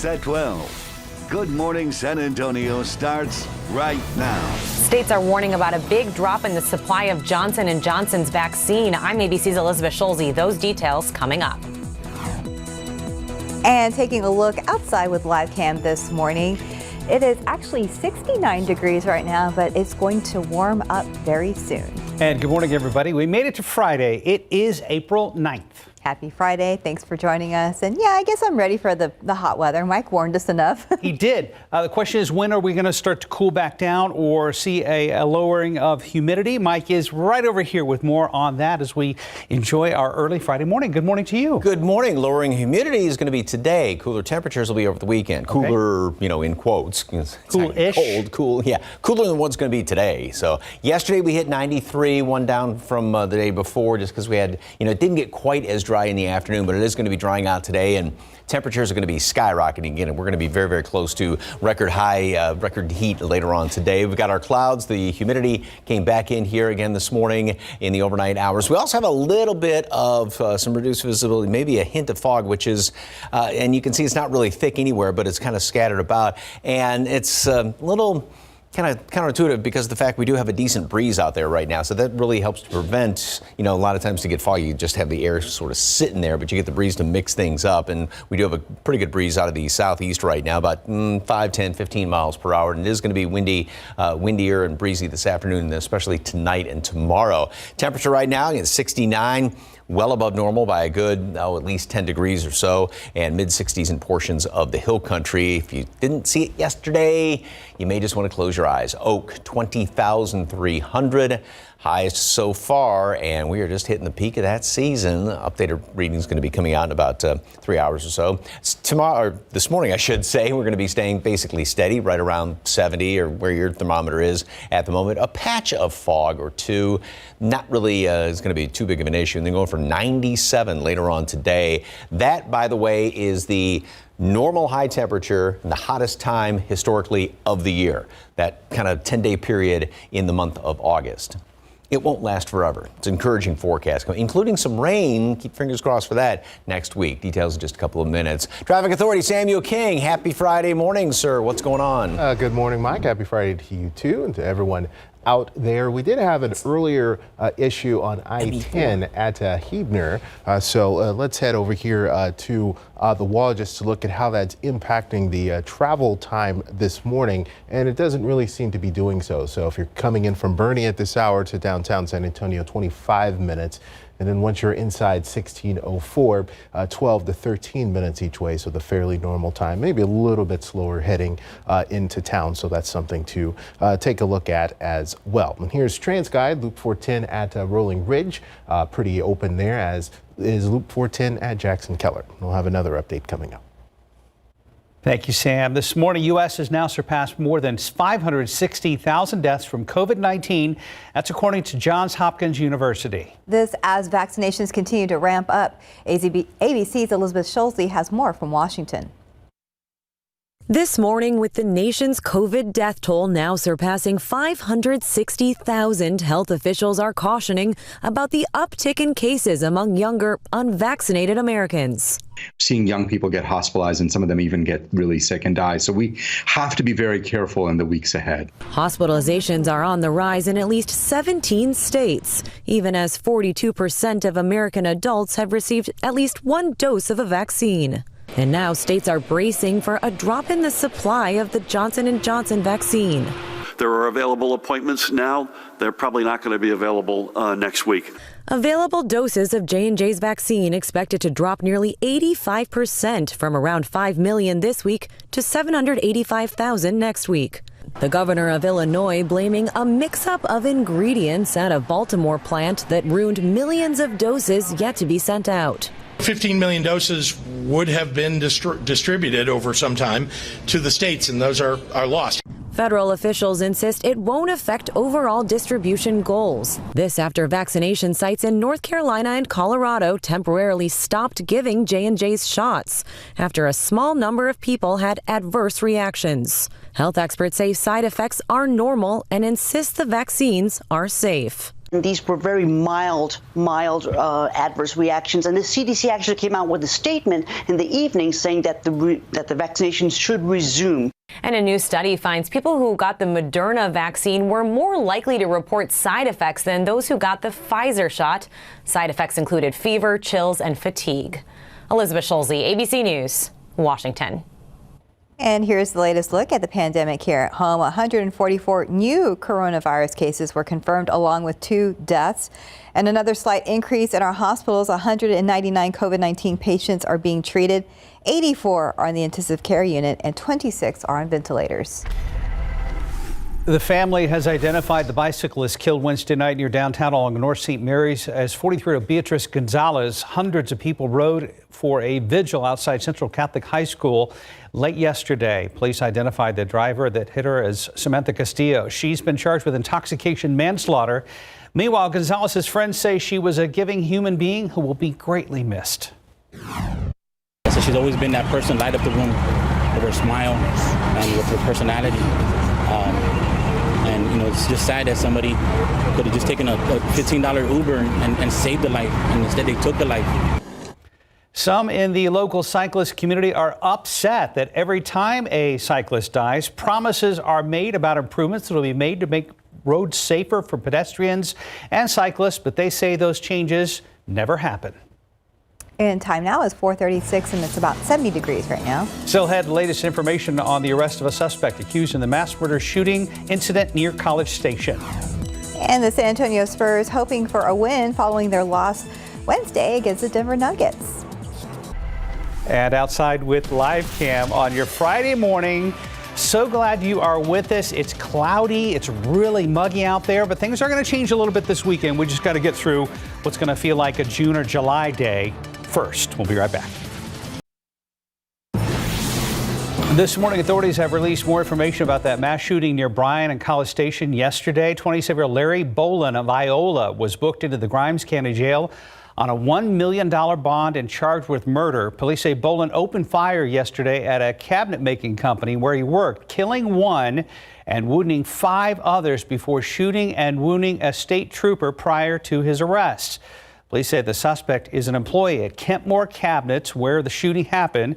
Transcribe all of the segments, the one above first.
News at 12. Good Morning San Antonio starts right now. States are warning about a big drop in the supply of Johnson & Johnson's vaccine. I'm ABC's Elizabeth Schulze. Those details coming up. And taking a look outside with live cam this morning, it is actually 69 degrees right now, but it's going to warm up very soon. And good morning, everybody. We made it to Friday. It is April 9th. Happy Friday. Thanks for joining us. And yeah, I guess I'm ready for the hot weather. Mike warned us enough. He did. The question is, when are we going to start to cool back down or see a lowering of humidity? Mike is right over here with more on that as we enjoy our early Friday morning. Good morning to you. Good morning. Lowering humidity is going to be today. Cooler temperatures will be over the weekend. Cooler, you know, in quotes. Cool-ish. Cold, cool. Yeah. Cooler than what's going to be today. So yesterday we hit 93, one down from the day before just because we had, you know, it didn't get quite as dry in the afternoon, but it is going to be drying out today, and temperatures are going to be skyrocketing again, and we're going to be very, very close to record heat later on today. We've got our clouds. The humidity came back in here again this morning in the overnight hours. We also have a little bit of some reduced visibility, maybe a hint of fog, which is, and you can see it's not really thick anywhere, but it's kind of scattered about, and it's a little kind of counterintuitive because of the fact we do have a decent breeze out there right now. So that really helps to prevent, you know, a lot of times to get foggy, you just have the air sort of sitting there, but you get the breeze to mix things up. And we do have a pretty good breeze out of the southeast right now, about 5, 10, 15 miles per hour. And it is going to be windier and breezy this afternoon, especially tonight and tomorrow. Temperature right now is 69. Well above normal by a good, at least 10 degrees or so, and mid-60s in portions of the hill country. If you didn't see it yesterday, you may just want to close your eyes. Oak, 20,300. Highest so far, and we are just hitting the peak of that season. Updated reading is going to be coming out in about 3 hours or so. Tomorrow, or this morning, I should say, we're going to be staying basically steady, right around 70 or where your thermometer is at the moment. A patch of fog or two, not really is going to be too big of an issue. And then going for 97 later on today. That, by the way, is the normal high temperature and the hottest time historically of the year. That kind of 10-day period in the month of August. It won't last forever. It's an encouraging forecast, including some rain. Keep fingers crossed for that next week. Details in just a couple of minutes. Traffic Authority Samuel King, happy Friday morning, sir. What's going on? Good morning, Mike. Happy Friday to you, too, and to everyone out there. We did have an earlier issue on I-10 at Huebner. So let's head over here to the wall just to look at how that's impacting the travel time this morning. And it doesn't really seem to be doing so. So if you're coming in from Bernie at this hour to downtown San Antonio, 25 minutes. And then once you're inside 1604, 12 to 13 minutes each way. So the fairly normal time, maybe a little bit slower heading into town. So that's something to take a look at as well. And here's TransGuide, Loop 410 at Rolling Ridge. Pretty open there, as is Loop 410 at Jackson Keller. We'll have another update coming up. Thank you, Sam. This morning, U.S. has now surpassed more than 560,000 deaths from COVID-19. That's according to Johns Hopkins University. This as vaccinations continue to ramp up. ABC's Elizabeth Schulze has more from Washington. This morning, with the nation's COVID death toll now surpassing 560,000, health officials are cautioning about the uptick in cases among younger, unvaccinated Americans. Seeing young people get hospitalized and some of them even get really sick and die. So we have to be very careful in the weeks ahead. Hospitalizations are on the rise in at least 17 states, even as 42% of American adults have received at least one dose of a vaccine. And now states are bracing for a drop in the supply of the Johnson & Johnson vaccine. There are available appointments now. They're probably not going to be available next week. Available doses of J&J's vaccine expected to drop nearly 85% from around 5 million this week to 785,000 next week. The governor of Illinois blaming a mix-up of ingredients at a Baltimore plant that ruined millions of doses yet to be sent out. 15 million doses would have been distributed over some time to the states, and those are lost. Federal officials insist it won't affect overall distribution goals. This after vaccination sites in North Carolina and Colorado temporarily stopped giving J&J's shots after a small number of people had adverse reactions. Health experts say side effects are normal and insist the vaccines are safe. These were very mild adverse reactions, and the CDC actually came out with a statement in the evening saying that the vaccination should resume. And a new study finds people who got the Moderna vaccine were more likely to report side effects than those who got the Pfizer shot. Side effects included fever, chills, and fatigue. Elizabeth Schulze, ABC News, Washington. And here's the latest look at the pandemic here at home. 144 new coronavirus cases were confirmed, along with 2 deaths. And another slight increase in our hospitals. 199 COVID-19 patients are being treated. 84 are in the intensive care unit and 26 are on ventilators. The family has identified the bicyclist killed Wednesday night near downtown along North St. Mary's as 43-year-old Beatrice Gonzalez. Hundreds of people rode for a vigil outside Central Catholic High School late yesterday. Police identified the driver that hit her as Samantha Castillo. She's been charged with intoxication manslaughter. Meanwhile, Gonzalez's friends say she was a giving human being who will be greatly missed. So she's always been that person, light up the room with her smile and with her personality. And, you know, it's just sad that somebody could have just taken a $15 Uber and saved the life, and instead they took the life. Some in the local cyclist community are upset that every time a cyclist dies, promises are made about improvements that will be made to make roads safer for pedestrians and cyclists, but they say those changes never happen. And time now is 4:36 and it's about 70 degrees right now. Still had the latest information on the arrest of a suspect accused in the mass murder shooting incident near College Station. And the San Antonio Spurs hoping for a win following their loss Wednesday against the Denver Nuggets. And outside with live cam on your Friday morning. So glad you are with us. It's cloudy. It's really muggy out there, but things are going to change a little bit this weekend. We just got to get through what's going to feel like a June or July day first. We'll be right back. This morning, authorities have released more information about that mass shooting near Bryan and College Station yesterday. 27-year-old Larry Bolin of Iola was booked into the Grimes County Jail on a $1 million bond and charged with murder. Police say Bolin opened fire yesterday at a cabinet-making company where he worked, killing 1 and wounding 5 others before shooting and wounding a state trooper prior to his arrest. Police say the suspect is an employee at Kentmore Cabinets where the shooting happened.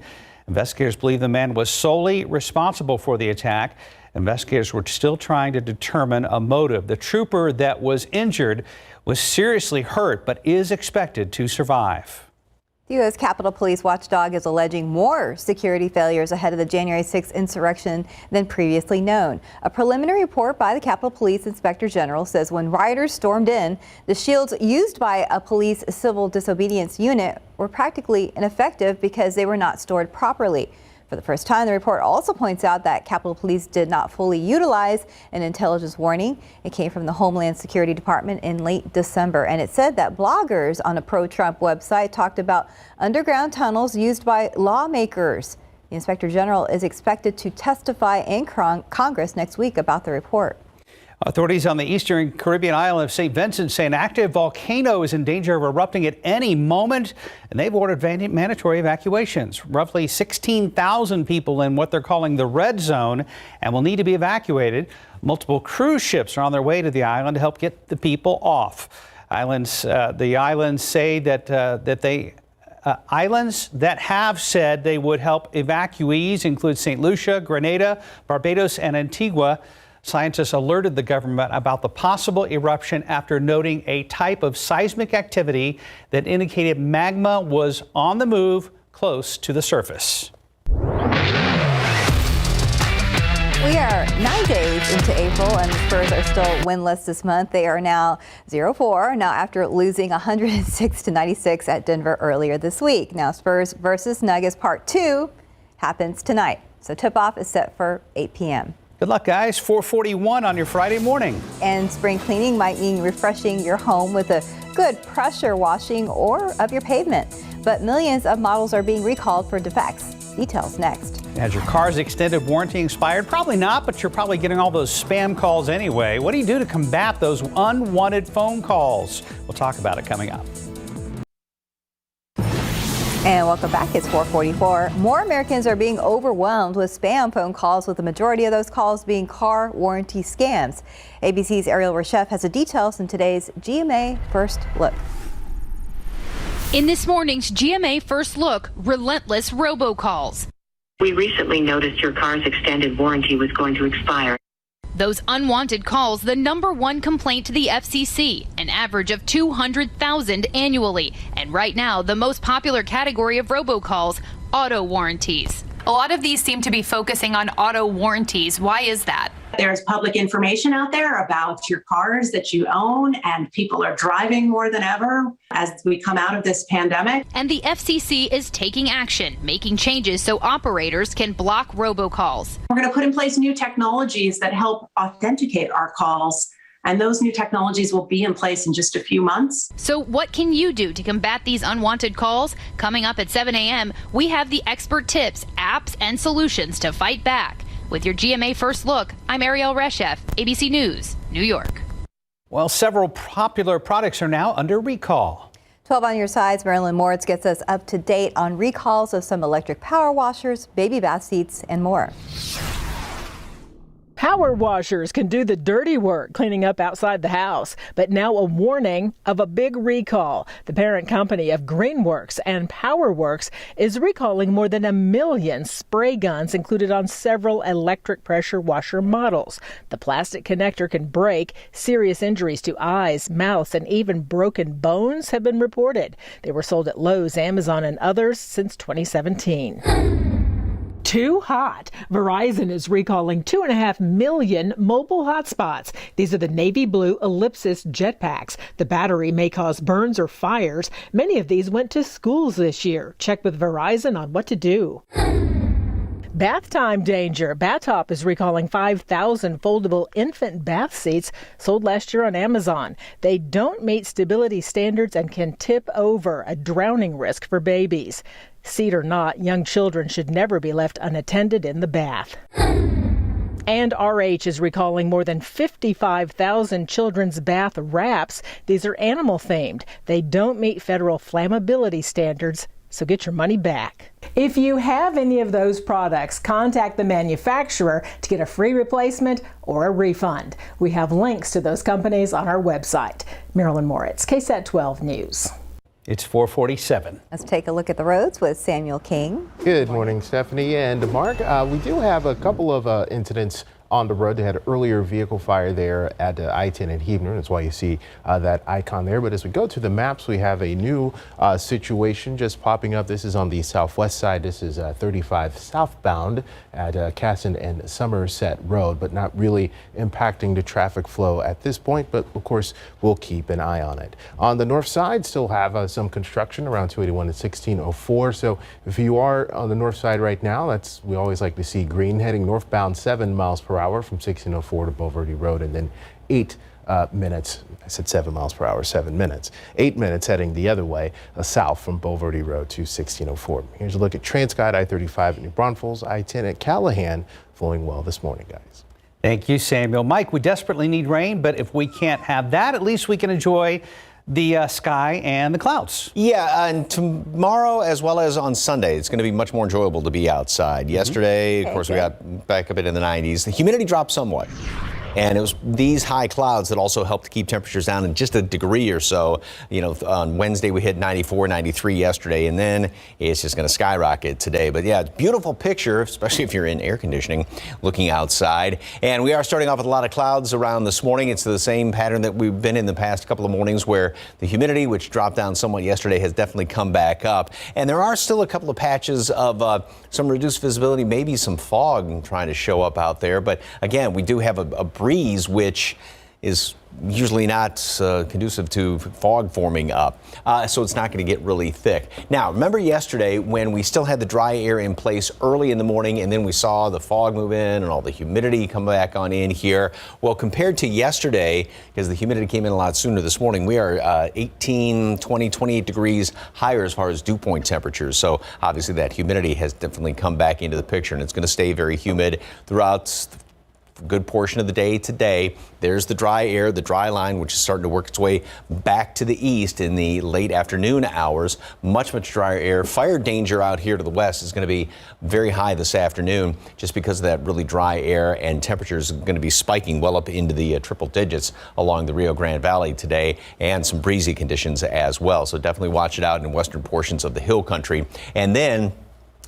Investigators believe the man was solely responsible for the attack. Investigators were still trying to determine a motive. The trooper that was injured was seriously hurt but is expected to survive. The U.S. Capitol Police watchdog is alleging more security failures ahead of the January 6th insurrection than previously known. A preliminary report by the Capitol Police Inspector General says when rioters stormed in, the shields used by a police civil disobedience unit were practically ineffective because they were not stored properly. For the first time, the report also points out that Capitol Police did not fully utilize an intelligence warning. It came from the Homeland Security Department in late December, and it said that bloggers on a pro-Trump website talked about underground tunnels used by lawmakers. The Inspector General is expected to testify in Congress next week about the report. Authorities on the eastern Caribbean island of St. Vincent say an active volcano is in danger of erupting at any moment, and they've ordered mandatory evacuations. Roughly 16,000 people in what they're calling the red zone and will need to be evacuated. Multiple cruise ships are on their way to the island to help get the people off. The islands say that islands that have said they would help evacuees include St. Lucia, Grenada, Barbados, and Antigua. Scientists alerted the government about the possible eruption after noting a type of seismic activity that indicated magma was on the move close to the surface. We are 9 days into April, and the Spurs are still winless this month. They are now 0-4, now after losing 106-96 at Denver earlier this week. Now, Spurs versus Nuggets Part 2 happens tonight, so tip-off is set for 8 p.m. Good luck, guys. 4:41 on your Friday morning. And spring cleaning might mean refreshing your home with a good pressure washing or of your pavement. But millions of models are being recalled for defects. Details next. Has your car's extended warranty expired? Probably not, but you're probably getting all those spam calls anyway. What do you do to combat those unwanted phone calls? We'll talk about it coming up. And welcome back. It's 4:44. More Americans are being overwhelmed with spam phone calls, with the majority of those calls being car warranty scams. ABC's Ariel Reshef has the details in today's GMA First Look. In this morning's GMA First Look, relentless robocalls. We recently noticed your car's extended warranty was going to expire. Those unwanted calls, the #1 complaint to the FCC, an average of 200,000 annually. And right now, the most popular category of robocalls, auto warranties. A lot of these seem to be focusing on auto warranties. Why is that? There's public information out there about your cars that you own, and people are driving more than ever as we come out of this pandemic. And the FCC is taking action, making changes so operators can block robocalls. We're going to put in place new technologies that help authenticate our calls, and those new technologies will be in place in just a few months. So what can you do to combat these unwanted calls? Coming up at 7 a.m., we have the expert tips, apps, and solutions to fight back. With your GMA First Look, I'm Ariel Reshef, ABC News, New York. Well, several popular products are now under recall. 12 on your sides, Marilyn Moritz gets us up to date on recalls of some electric power washers, baby bath seats, and more. Power washers can do the dirty work cleaning up outside the house, but now a warning of a big recall. The parent company of Greenworks and PowerWorks is recalling more than 1 million spray guns included on several electric pressure washer models. The plastic connector can break. Serious injuries to eyes, mouths, and even broken bones have been reported. They were sold at Lowe's, Amazon, and others since 2017. Too hot. Verizon is recalling 2.5 million mobile hotspots. These are the navy blue Ellipsis jetpacks. The battery may cause burns or fires. Many of these went to schools this year. Check with Verizon on what to do. Bath time danger. Bathtop is recalling 5,000 foldable infant bath seats sold last year on Amazon. They don't meet stability standards and can tip over, a drowning risk for babies. Seat or not, young children should never be left unattended in the bath. And RH is recalling more than 55,000 children's bath wraps. These are animal themed. They don't meet federal flammability standards, so get your money back. If you have any of those products, contact the manufacturer to get a free replacement or a refund. We have links to those companies on our website. Marilyn Moritz, KSAT 12 News. It's 4:47. Let's take a look at the roads with Samuel King. Good morning, Stephanie and Mark. We do have a couple of incidents on the road. They had an earlier vehicle fire there at I-10 in Huebner. That's why you see that icon there. But as we go to the maps, we have a new situation just popping up. This is on the southwest side. This is 35 southbound at Casson and Somerset Road, but not really impacting the traffic flow at this point. But of course, we'll keep an eye on it. On the north side, still have some construction around 281 and 1604. So if you are on the north side right now, we always like to see green, heading northbound 7 miles per hour from 1604 to Bulverde Road, and then 8 minutes. I said 7 miles per hour, 7 minutes. 8 minutes heading the other way, south from Bulverde Road to 1604. Here's a look at Transcott, I-35 at New Braunfels, I-10 at Callahan, flowing well this morning, guys. Thank you, Samuel. Mike, we desperately need rain, but if we can't have that, at least we can enjoy the sky and the clouds. Yeah, and tomorrow as well as on Sunday, it's going to be much more enjoyable to be outside. Yesterday, of course, we got back a bit in the 90s. The humidity dropped somewhat. And it was these high clouds that also helped to keep temperatures down in just a degree or so. You know, on Wednesday we hit 94, 93 yesterday, and then it's just going to skyrocket today. But yeah, it's a beautiful picture, especially if you're in air conditioning, looking outside. And we are starting off with a lot of clouds around this morning. It's the same pattern that we've been in the past couple of mornings, where the humidity, which dropped down somewhat yesterday, has definitely come back up. And there are still a couple of patches of some reduced visibility, maybe some fog trying to show up out there. But again, we do have a breeze, which is usually not conducive to fog forming up, so it's not going to get really thick. Now, remember yesterday when we still had the dry air in place early in the morning, and then we saw the fog move in and all the humidity come back on in here? Well, compared to yesterday, because the humidity came in a lot sooner this morning, we are 18, 20, 28 degrees higher as far as dew point temperatures. So obviously that humidity has definitely come back into the picture, and it's going to stay very humid throughout good portion of the day today. There's the dry air, the dry line, which is starting to work its way back to the east in the late afternoon hours. Much drier air. Fire danger out here to the west is going to be very high this afternoon just because of that really dry air, and temperatures are going to be spiking well up into the triple digits along the Rio Grande Valley today, and some breezy conditions as well. So definitely watch it out in western portions of the hill country. And then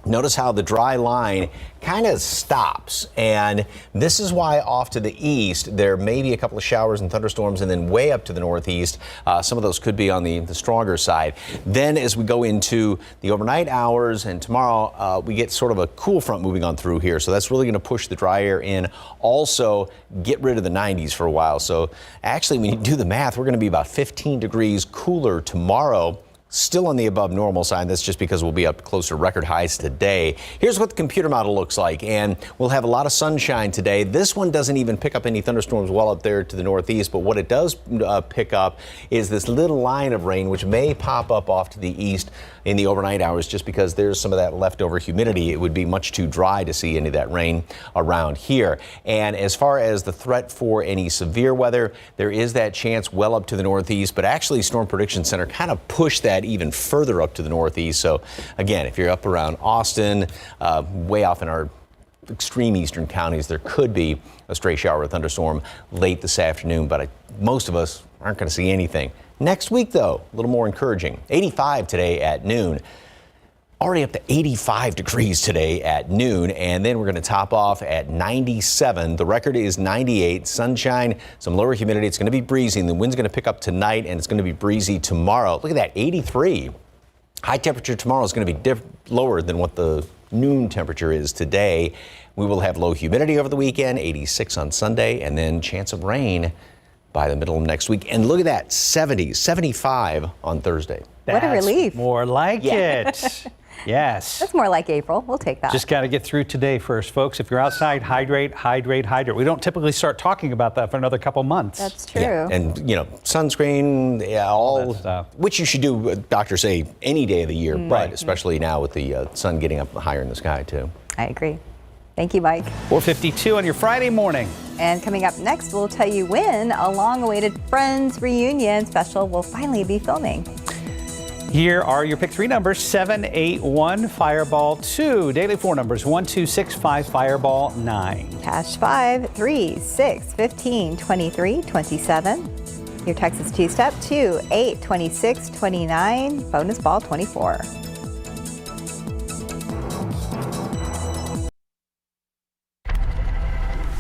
notice how the dry line kind of stops, and this is why off to the east there may be a couple of showers and thunderstorms, and then way up to the northeast some of those could be on the stronger side. Then as we go into the overnight hours and tomorrow, we get sort of a cool front moving on through here, so that's really going to push the dry air in. Also get rid of the 90s for a while. So actually, when you do the math, we're going to be about 15 degrees cooler tomorrow. Still on the above normal side. That's just because we'll be up close to record highs today. Here's what the computer model looks like, and we'll have a lot of sunshine today. This one doesn't even pick up any thunderstorms well up there to the northeast, but what it does pick up is this little line of rain, which may pop up off to the east in the overnight hours just because there's some of that leftover humidity. It would be much too dry to see any of that rain around here. And as far as the threat for any severe weather, there is that chance well up to the northeast, but actually Storm Prediction Center kind of pushed that even further up to the northeast. So again, if you're up around Austin, way off in our extreme eastern counties, there could be a stray shower or thunderstorm late this afternoon, but most of us aren't going to see anything. Next week, though, a little more encouraging. 85 today at noon. Already up to 85 degrees today at noon, and then we're going to top off at 97. The record is 98. Sunshine, some lower humidity. It's going to be breezy, and the wind's going to pick up tonight, and it's going to be breezy tomorrow. Look at that, 83. High temperature tomorrow is going to be lower than what the noon temperature is today. We will have low humidity over the weekend, 86 on Sunday, and then chance of rain by the middle of next week. And look at that, 70, 75 on Thursday. What a relief. More like it. Yes. That's more like April. We'll take that. Just got to get through today first, folks. If you're outside, hydrate, hydrate, hydrate. We don't typically start talking about that for another couple months. That's true. Yeah. And, sunscreen, all stuff. Which you should do, doctors say, any day of the year, but especially now with the sun getting up higher in the sky, too. I agree. Thank you, Mike. 4:52 on your Friday morning. And coming up next, we'll tell you when a long-awaited Friends reunion special will finally be filming. Here are your pick 3 numbers: 7, 8, 1, Fireball 2. Daily 4 numbers: 1, 2, 6, 5, Fireball 9. Cash 5, 3, 6, 15, 23, 27. Your Texas two-step 2, 8, 26, 29. Bonus ball 24.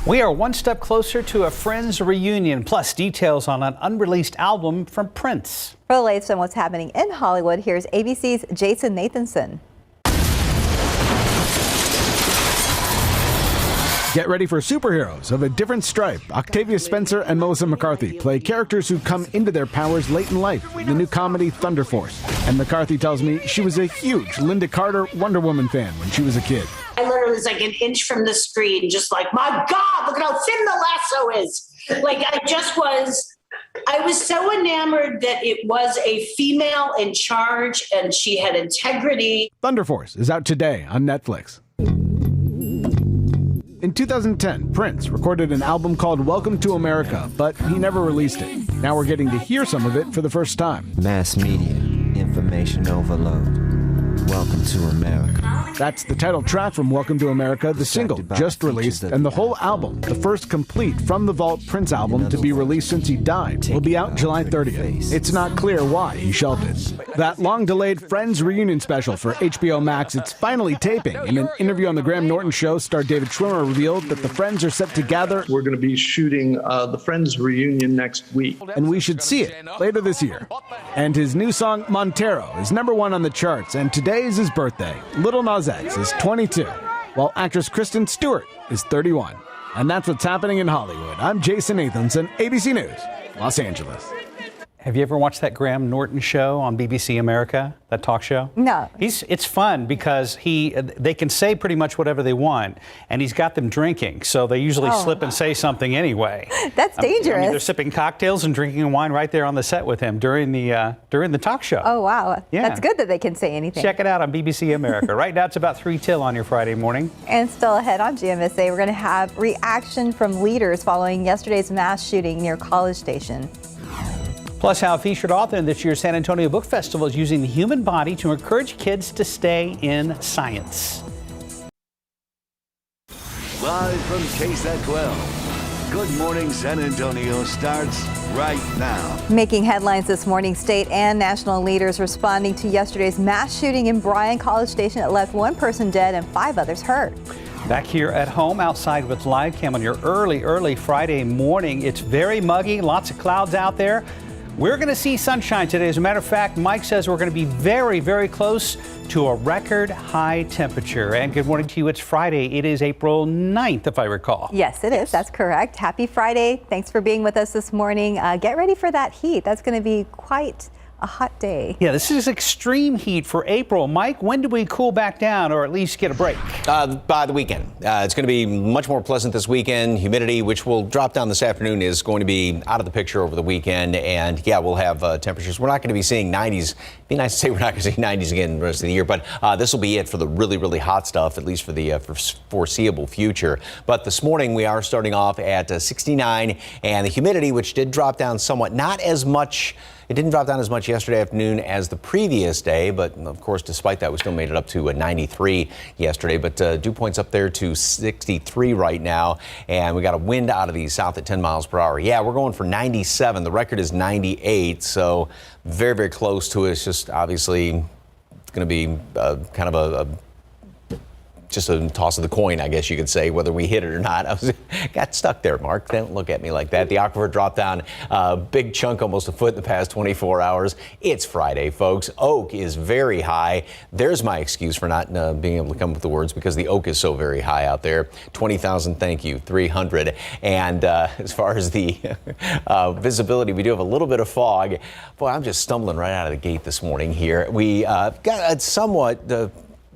We are one step closer to a Friends reunion, plus details on an unreleased album from Prince. For the latest on what's happening in Hollywood, here's ABC's Jason Nathanson. Get ready for superheroes of a different stripe. Octavia Spencer and Melissa McCarthy play characters who come into their powers late in life. The new comedy Thunder Force. And McCarthy tells me she was a huge Linda Carter Wonder Woman fan when she was a kid. I literally was like an inch from the screen, just like, my God, look at how thin the lasso is. Like, I was so enamored that it was a female in charge and she had integrity. Thunder Force is out today on Netflix. In 2010, Prince recorded an album called Welcome to America, but he never released it. Now we're getting to hear some of it for the first time. Mass media, information overload. Welcome to America. That's the title track from Welcome to America, the single just released, and the whole album, the first complete From the Vault Prince album to be released since he died, will be out July 30th. It's not clear why he shelved it. That long-delayed Friends reunion special for HBO Max, it's finally taping. In an interview on The Graham Norton Show, star David Schwimmer revealed that the Friends are set to gather. We're going to be shooting the Friends reunion next week. And we should see it later this year. And his new song, Montero, is #1 on the charts, and today is his birthday. Lil Nas X is 22, while actress Kristen Stewart is 31. And that's what's happening in Hollywood. I'm Jason Nathanson, ABC News, Los Angeles. Have you ever watched that Graham Norton show on BBC America, that talk show? No. It's fun because they can say pretty much whatever they want, and he's got them drinking, so they usually slip and say something anyway. That's dangerous. I mean, they're sipping cocktails and drinking wine right there on the set with him during the talk show. Oh, wow. Yeah. That's good that they can say anything. Check it out on BBC America. Right now it's about 3 till on your Friday morning. And still ahead on GMSA, we're going to have reaction from leaders following yesterday's mass shooting near College Station. Plus, how a featured author in this year's San Antonio Book Festival is using the human body to encourage kids to stay in science. Live from KSAT 12. Good Morning San Antonio starts right now. Making headlines this morning, state and national leaders responding to yesterday's mass shooting in Bryan College Station that left 1 person dead and 5 others hurt. Back here at home outside with live cam on your early Friday morning. It's very muggy, lots of clouds out there. We're going to see sunshine today. As a matter of fact, Mike says we're going to be very, very close to a record high temperature. And good morning to you. It's Friday. It is April 9th, if I recall. Yes, it is. That's correct. Happy Friday. Thanks for being with us this morning. Get ready for that heat. That's going to be quite a hot day. Yeah, this is extreme heat for April. Mike, when do we cool back down or at least get a break? By the weekend. It's going to be much more pleasant this weekend. Humidity, which will drop down this afternoon, is going to be out of the picture over the weekend. And yeah, we'll have temperatures. We're not going to be seeing 90s. It'd be nice to say we're not going to see 90s again the rest of the year, but this will be it for the really, really hot stuff, at least for the foreseeable future. But this morning we are starting off at 69, and the humidity, which did drop down somewhat, not as much. It didn't drop down as much yesterday afternoon as the previous day, but of course, despite that, we still made it up to 93 yesterday. But dew points up there to 63 right now, and we got a wind out of the south at 10 miles per hour. Yeah, we're going for 97. The record is 98, so very, very close to it. It's just obviously it's going to be kind of just a toss of the coin, I guess you could say, whether we hit it or not. I got stuck there, Mark. Don't look at me like that. The aquifer dropped down a big chunk, almost a foot in the past 24 hours. It's Friday, folks. Oak is very high. There's my excuse for not being able to come up with the words, because the oak is so very high out there. 20,000, thank you, 300. And as far as the visibility, we do have a little bit of fog. Boy, I'm just stumbling right out of the gate this morning here. We got a somewhat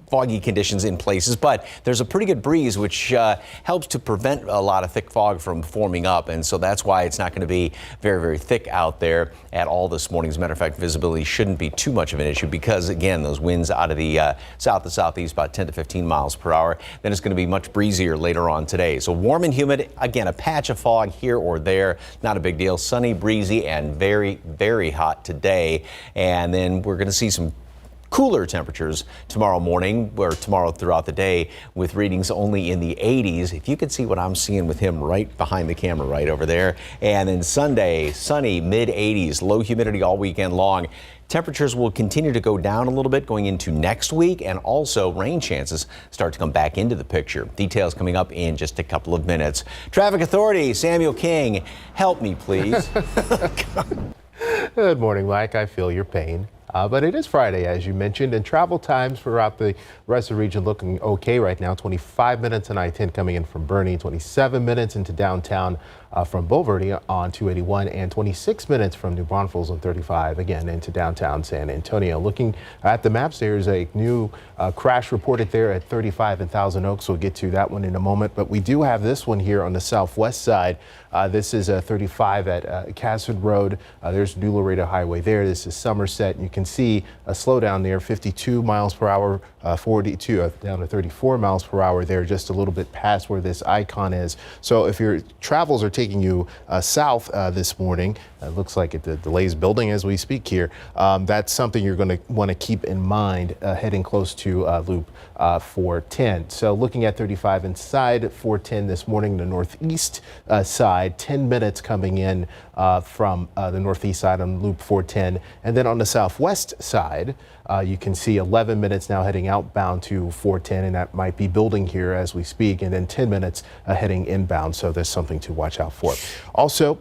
foggy conditions in places, but there's a pretty good breeze, which helps to prevent a lot of thick fog from forming up. And so that's why it's not going to be very, very thick out there at all this morning. As a matter of fact, visibility shouldn't be too much of an issue because, again, those winds out of the south to southeast about 10 to 15 miles per hour. Then it's going to be much breezier later on today. So warm and humid. Again, a patch of fog here or there. Not a big deal. Sunny, breezy, and very, very hot today. And then we're going to see some cooler temperatures tomorrow morning, or tomorrow throughout the day, with readings only in the 80s. If you could see what I'm seeing with him right behind the camera right over there. And then Sunday, sunny, mid 80s, low humidity all weekend long. Temperatures will continue to go down a little bit going into next week, and also rain chances start to come back into the picture. Details coming up in just a couple of minutes. Traffic Authority, Samuel King, help me, please. Good morning, Mike. I feel your pain. But it is Friday, as you mentioned, and travel times throughout the rest of the region looking okay right now. 25 minutes on I-10 coming in from Boerne, 27 minutes into downtown from Bulverde on 281, and 26 minutes from New Braunfels on 35, again into downtown San Antonio. Looking at the maps, there's a new crash reported there at 35 and Thousand Oaks. We'll get to that one in a moment, but we do have this one here on the southwest side. This is 35 at Cassid Road. There's New Laredo Highway there. This is Somerset. You can see a slowdown there, 52 miles per hour, 42 down to 34 miles per hour there, just a little bit past where this icon is. So if your travels are taking you south this morning, it looks like the delay's building as we speak here. That's something you're going to want to keep in mind heading close to Loop 410. So looking at 35 inside 410 this morning, the northeast side, 10 minutes coming in from the northeast side on Loop 410. And then on the southwest side, you can see 11 minutes now heading outbound to 410, and that might be building here as we speak, and then 10 minutes heading inbound, so there's something to watch out for. Also,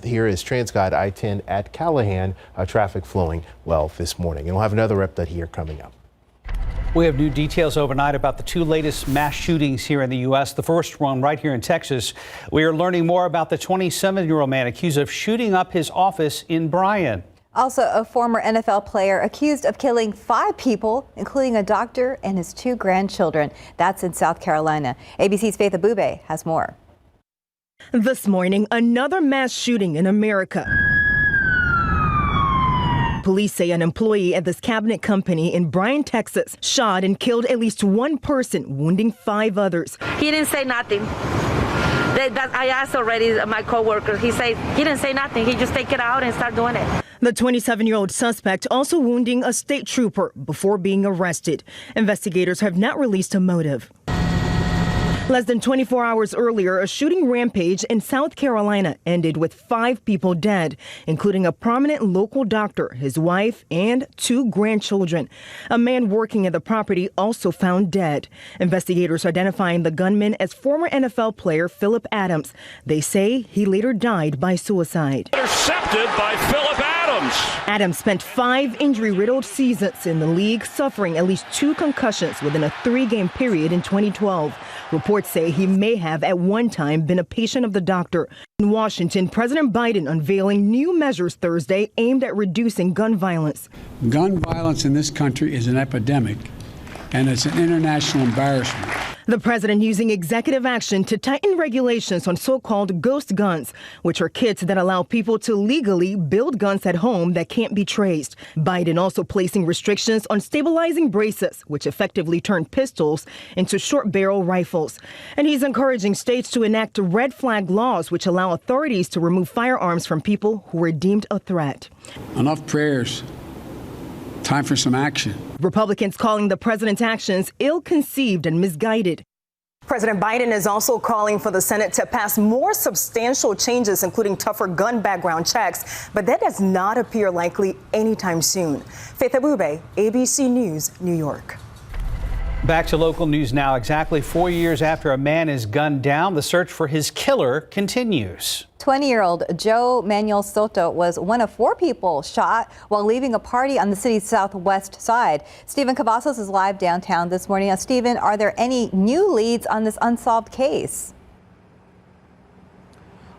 here is TransGuide I-10 at Callahan, traffic flowing well this morning. And we'll have another update here coming up. We have new details overnight about the two latest mass shootings here in the U.S. The first one right here in Texas. We are learning more about the 27-year-old man accused of shooting up his office in Bryan. Also, a former NFL player accused of killing 5 people, including a doctor and his 2 grandchildren. That's in South Carolina. ABC's Faith Abube has more. This morning, another mass shooting in America. Police say an employee at this cabinet company in Bryan, Texas, shot and killed at least 1 person, wounding 5 others. He didn't say nothing. I asked already my coworker. He said he didn't say nothing. He just take it out and start doing it. The 27-year-old suspect also wounding a state trooper before being arrested. Investigators have not released a motive. Less than 24 hours earlier, a shooting rampage in South Carolina ended with 5 people dead, including a prominent local doctor, his wife, and 2 grandchildren. A man working at the property also found dead. Investigators identifying the gunman as former NFL player Philip Adams. They say he later died by suicide. Intercepted by Philip Adams. Adams spent 5 injury-riddled seasons in the league, suffering at least 2 concussions within a 3-game period in 2012. Reports say he may have at one time been a patient of the doctor. In Washington, President Biden unveiling new measures Thursday aimed at reducing gun violence. Gun violence in this country is an epidemic, and it's an international embarrassment. The president using executive action to tighten regulations on so-called ghost guns, which are kits that allow people to legally build guns at home that can't be traced. Biden also placing restrictions on stabilizing braces, which effectively turn pistols into short-barrel rifles. And he's encouraging states to enact red flag laws, which allow authorities to remove firearms from people who are deemed a threat. Enough prayers. Time for some action. Republicans calling the president's actions ill-conceived and misguided. President Biden is also calling for the Senate to pass more substantial changes, including tougher gun background checks, but that does not appear likely anytime soon. Faith Abube, ABC News, New York. Back to local news now. Exactly 4 years after a man is gunned down, the search for his killer continues. 20-year-old Joe Manuel Soto was one of 4 people shot while leaving a party on the city's southwest side. Stephen Cavazos is live downtown this morning. Stephen, are there any new leads on this unsolved case?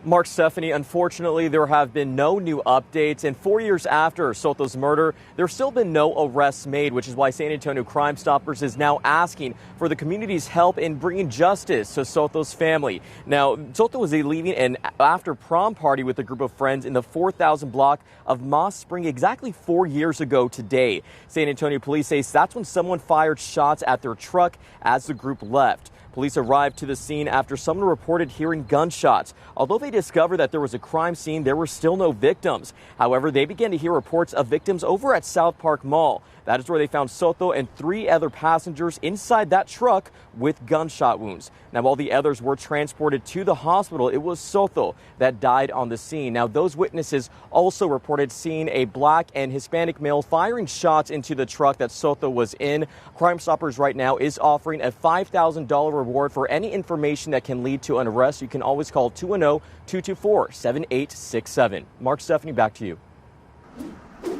Mark, Stephanie, unfortunately, there have been no new updates. And 4 years after Soto's murder, there's still been no arrests made, which is why San Antonio Crime Stoppers is now asking for the community's help in bringing justice to Soto's family. Now, Soto was leaving an after prom party with a group of friends in the 4,000 block of Moss Spring exactly 4 years ago today. San Antonio police say that's when someone fired shots at their truck as the group left. Police arrived to the scene after someone reported hearing gunshots. Although they discovered that there was a crime scene, there were still no victims. However, they began to hear reports of victims over at South Park Mall. That is where they found Soto and 3 other passengers inside that truck with gunshot wounds. Now, while the others were transported to the hospital, it was Soto that died on the scene. Now, those witnesses also reported seeing a black and Hispanic male firing shots into the truck that Soto was in. Crime Stoppers right now is offering a $5,000 reward for any information that can lead to an arrest. You can always call 210-224-7867. Mark, Stephanie, back to you.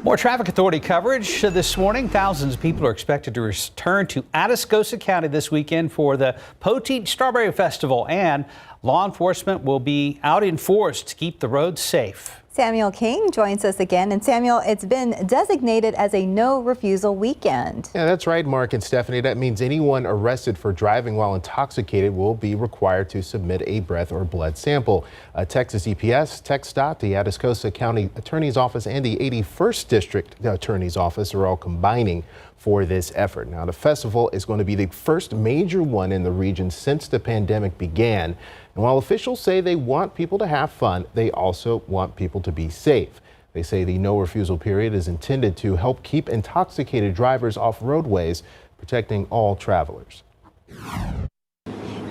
More traffic authority coverage this morning. Thousands of people are expected to return to Atascosa County this weekend for the Poteet Strawberry Festival, and law enforcement will be out in force to keep the roads safe. Samuel King joins us again. And Samuel, it's been designated as a no-refusal weekend. Yeah, that's right, Mark and Stephanie. That means anyone arrested for driving while intoxicated will be required to submit a breath or blood sample. Texas CPS, TxDOT, the Atascosa County Attorney's Office, and the 81st District Attorney's Office are all combining for this effort. Now, the festival is going to be the first major one in the region since the pandemic began. And while officials say they want people to have fun, they also want people to be safe. They say the no refusal period is intended to help keep intoxicated drivers off roadways, protecting all travelers.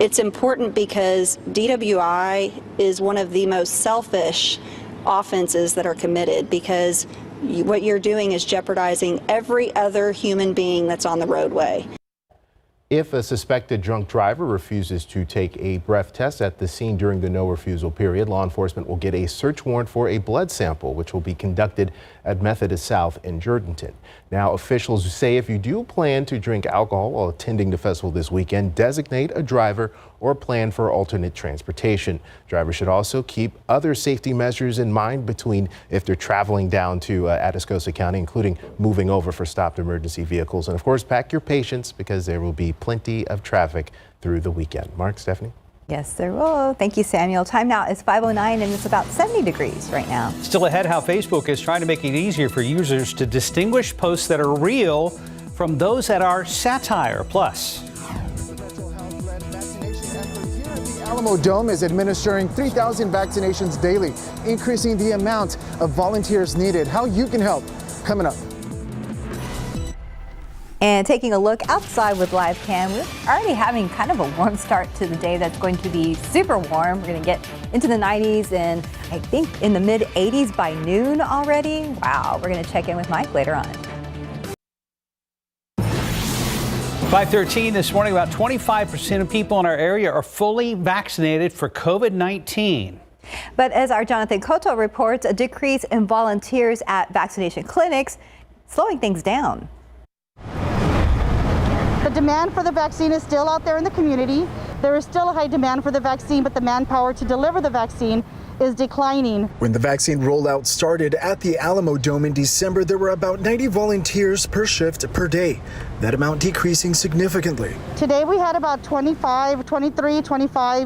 It's important because DWI is one of the most selfish offenses that are committed, because what you're doing is jeopardizing every other human being that's on the roadway. If a suspected drunk driver refuses to take a breath test at the scene during the no refusal period, law enforcement will get a search warrant for a blood sample, which will be conducted at Methodist South in Jourdanton. Now, officials say if you do plan to drink alcohol while attending the festival this weekend, designate a driver or plan for alternate transportation. Drivers should also keep other safety measures in mind between if they're traveling down to Atascosa County, including moving over for stopped emergency vehicles. And of course, pack your patience because there will be plenty of traffic through the weekend. Mark, Stephanie? Yes, there will. Thank you, Samuel. Time now is 5:09 and it's about 70 degrees right now. Still ahead, how Facebook is trying to make it easier for users to distinguish posts that are real from those that are satire. Plus, Alamo Dome is administering 3,000 vaccinations daily, increasing the amount of volunteers needed. How you can help, coming up. And taking a look outside with live cam, we're already having kind of a warm start to the day that's going to be super warm. We're going to get into the 90s and I think in the mid 80s by noon already. Wow, we're going to check in with Mike later on. 5:13 this morning, about 25% of people in our area are fully vaccinated for COVID-19. But as our Jonathan Cotto reports, a decrease in volunteers at vaccination clinics, slowing things down. The demand for the vaccine is still out there in the community. There is still a high demand for the vaccine, but the manpower to deliver the vaccine is declining. When the vaccine rollout started at the Alamo Dome in December, there were about 90 volunteers per shift per day. That amount decreasing significantly. Today we had about 25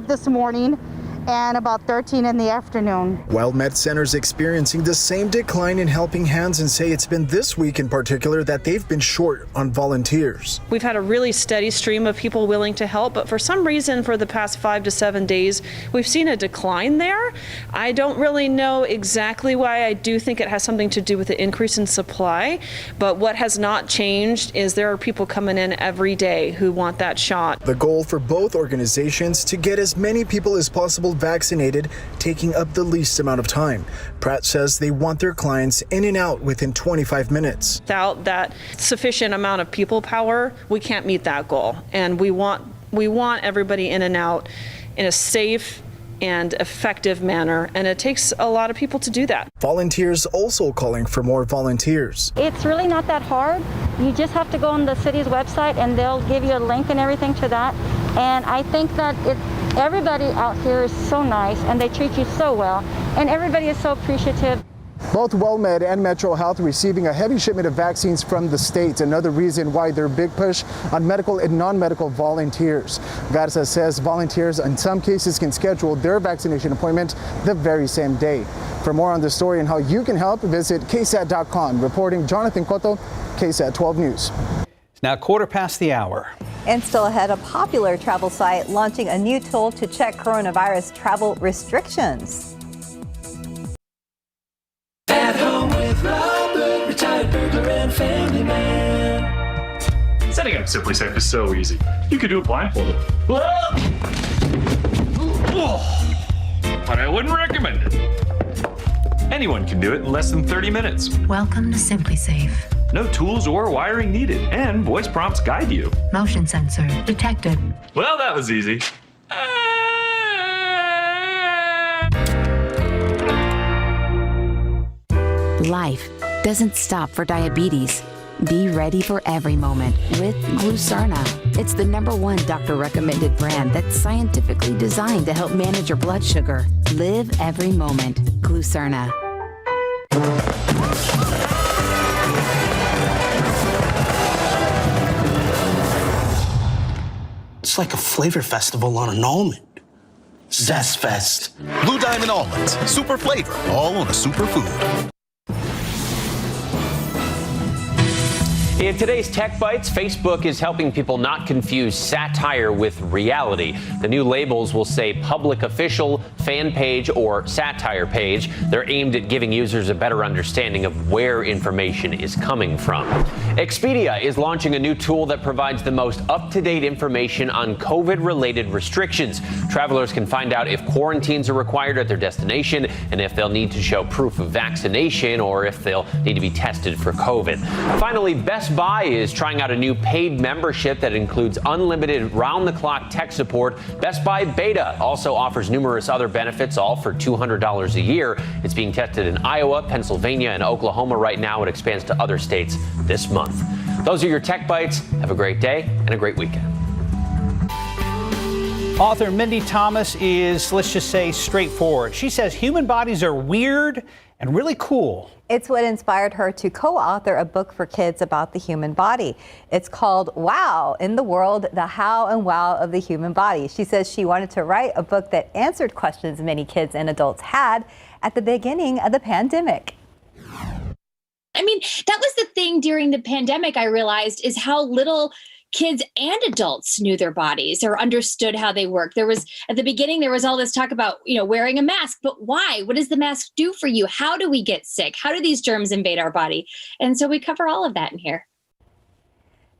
this morning, and about 13 in the afternoon. WildMed Center's experiencing the same decline in helping hands and say it's been this week in particular that they've been short on volunteers. We've had a really steady stream of people willing to help, but for some reason for the past 5 to 7 days, we've seen a decline there. I don't really know exactly why. I do think it has something to do with the increase in supply, but what has not changed is there are people coming in every day who want that shot. The goal for both organizations to get as many people as possible vaccinated, taking up the least amount of time. Pratt says they want their clients in and out within 25 minutes. Without that sufficient amount of people power, we can't meet that goal. And we want everybody in and out in a safe and effective manner, and it takes a lot of people to do that. Volunteers also calling for more volunteers. It's really not that hard. You just have to go on the city's website and they'll give you a link and everything to that. And I think that everybody out here is so nice and they treat you so well, and everybody is so appreciative. Both WellMed and Metro Health receiving a heavy shipment of vaccines from the state. Another reason why their big push on medical and non-medical volunteers. Garza says volunteers in some cases can schedule their vaccination appointment the very same day. For more on the story and how you can help, visit KSAT.com. Reporting Jonathan Cotto, KSAT 12 News. It's now 1:15 the hour. And still ahead, a popular travel site launching a new tool to check coronavirus travel restrictions. At home with Robert, retired burglar and family man. Setting up Simply Safe is so easy. You could do it blindfolded. But I wouldn't recommend it. Anyone can do it in less than 30 minutes. Welcome to Simply Safe. No tools or wiring needed, and voice prompts guide you. Motion sensor detected. Well, that was easy. Life doesn't stop for diabetes. Be ready for every moment with Glucerna. It's the #1 doctor-recommended brand that's scientifically designed to help manage your blood sugar. Live every moment. Glucerna. It's like a flavor festival on an almond. Zest Fest. Blue Diamond Almonds. Super flavor, all on a super food. In today's Tech Bites, Facebook is helping people not confuse satire with reality. The new labels will say public official, fan page, or satire page. They're aimed at giving users a better understanding of where information is coming from. Expedia is launching a new tool that provides the most up-to-date information on COVID-related restrictions. Travelers can find out if quarantines are required at their destination and if they'll need to show proof of vaccination or if they'll need to be tested for COVID. Finally, Best Best Buy is trying out a new paid membership that includes unlimited round-the-clock tech support. Best Buy Beta also offers numerous other benefits, all for $200 a year. It's being tested in Iowa, Pennsylvania, and Oklahoma right now. It expands to other states this month. Those are your Tech Bites. Have a great day and a great weekend. Author Mindy Thomas is, let's just say, straightforward. She says human bodies are weird and really cool. It's what inspired her to co-author a book for kids about the human body. It's called Wow, in the World, the How and Wow of the Human Body. She says she wanted to write a book that answered questions many kids and adults had at the beginning of the pandemic. I mean, that was the thing during the pandemic, I realized, is how little kids and adults knew their bodies or understood how they work. There was, at the beginning, there was all this talk about, wearing a mask, but why? What does the mask do for you? How do we get sick? How do these germs invade our body? And so we cover all of that in here.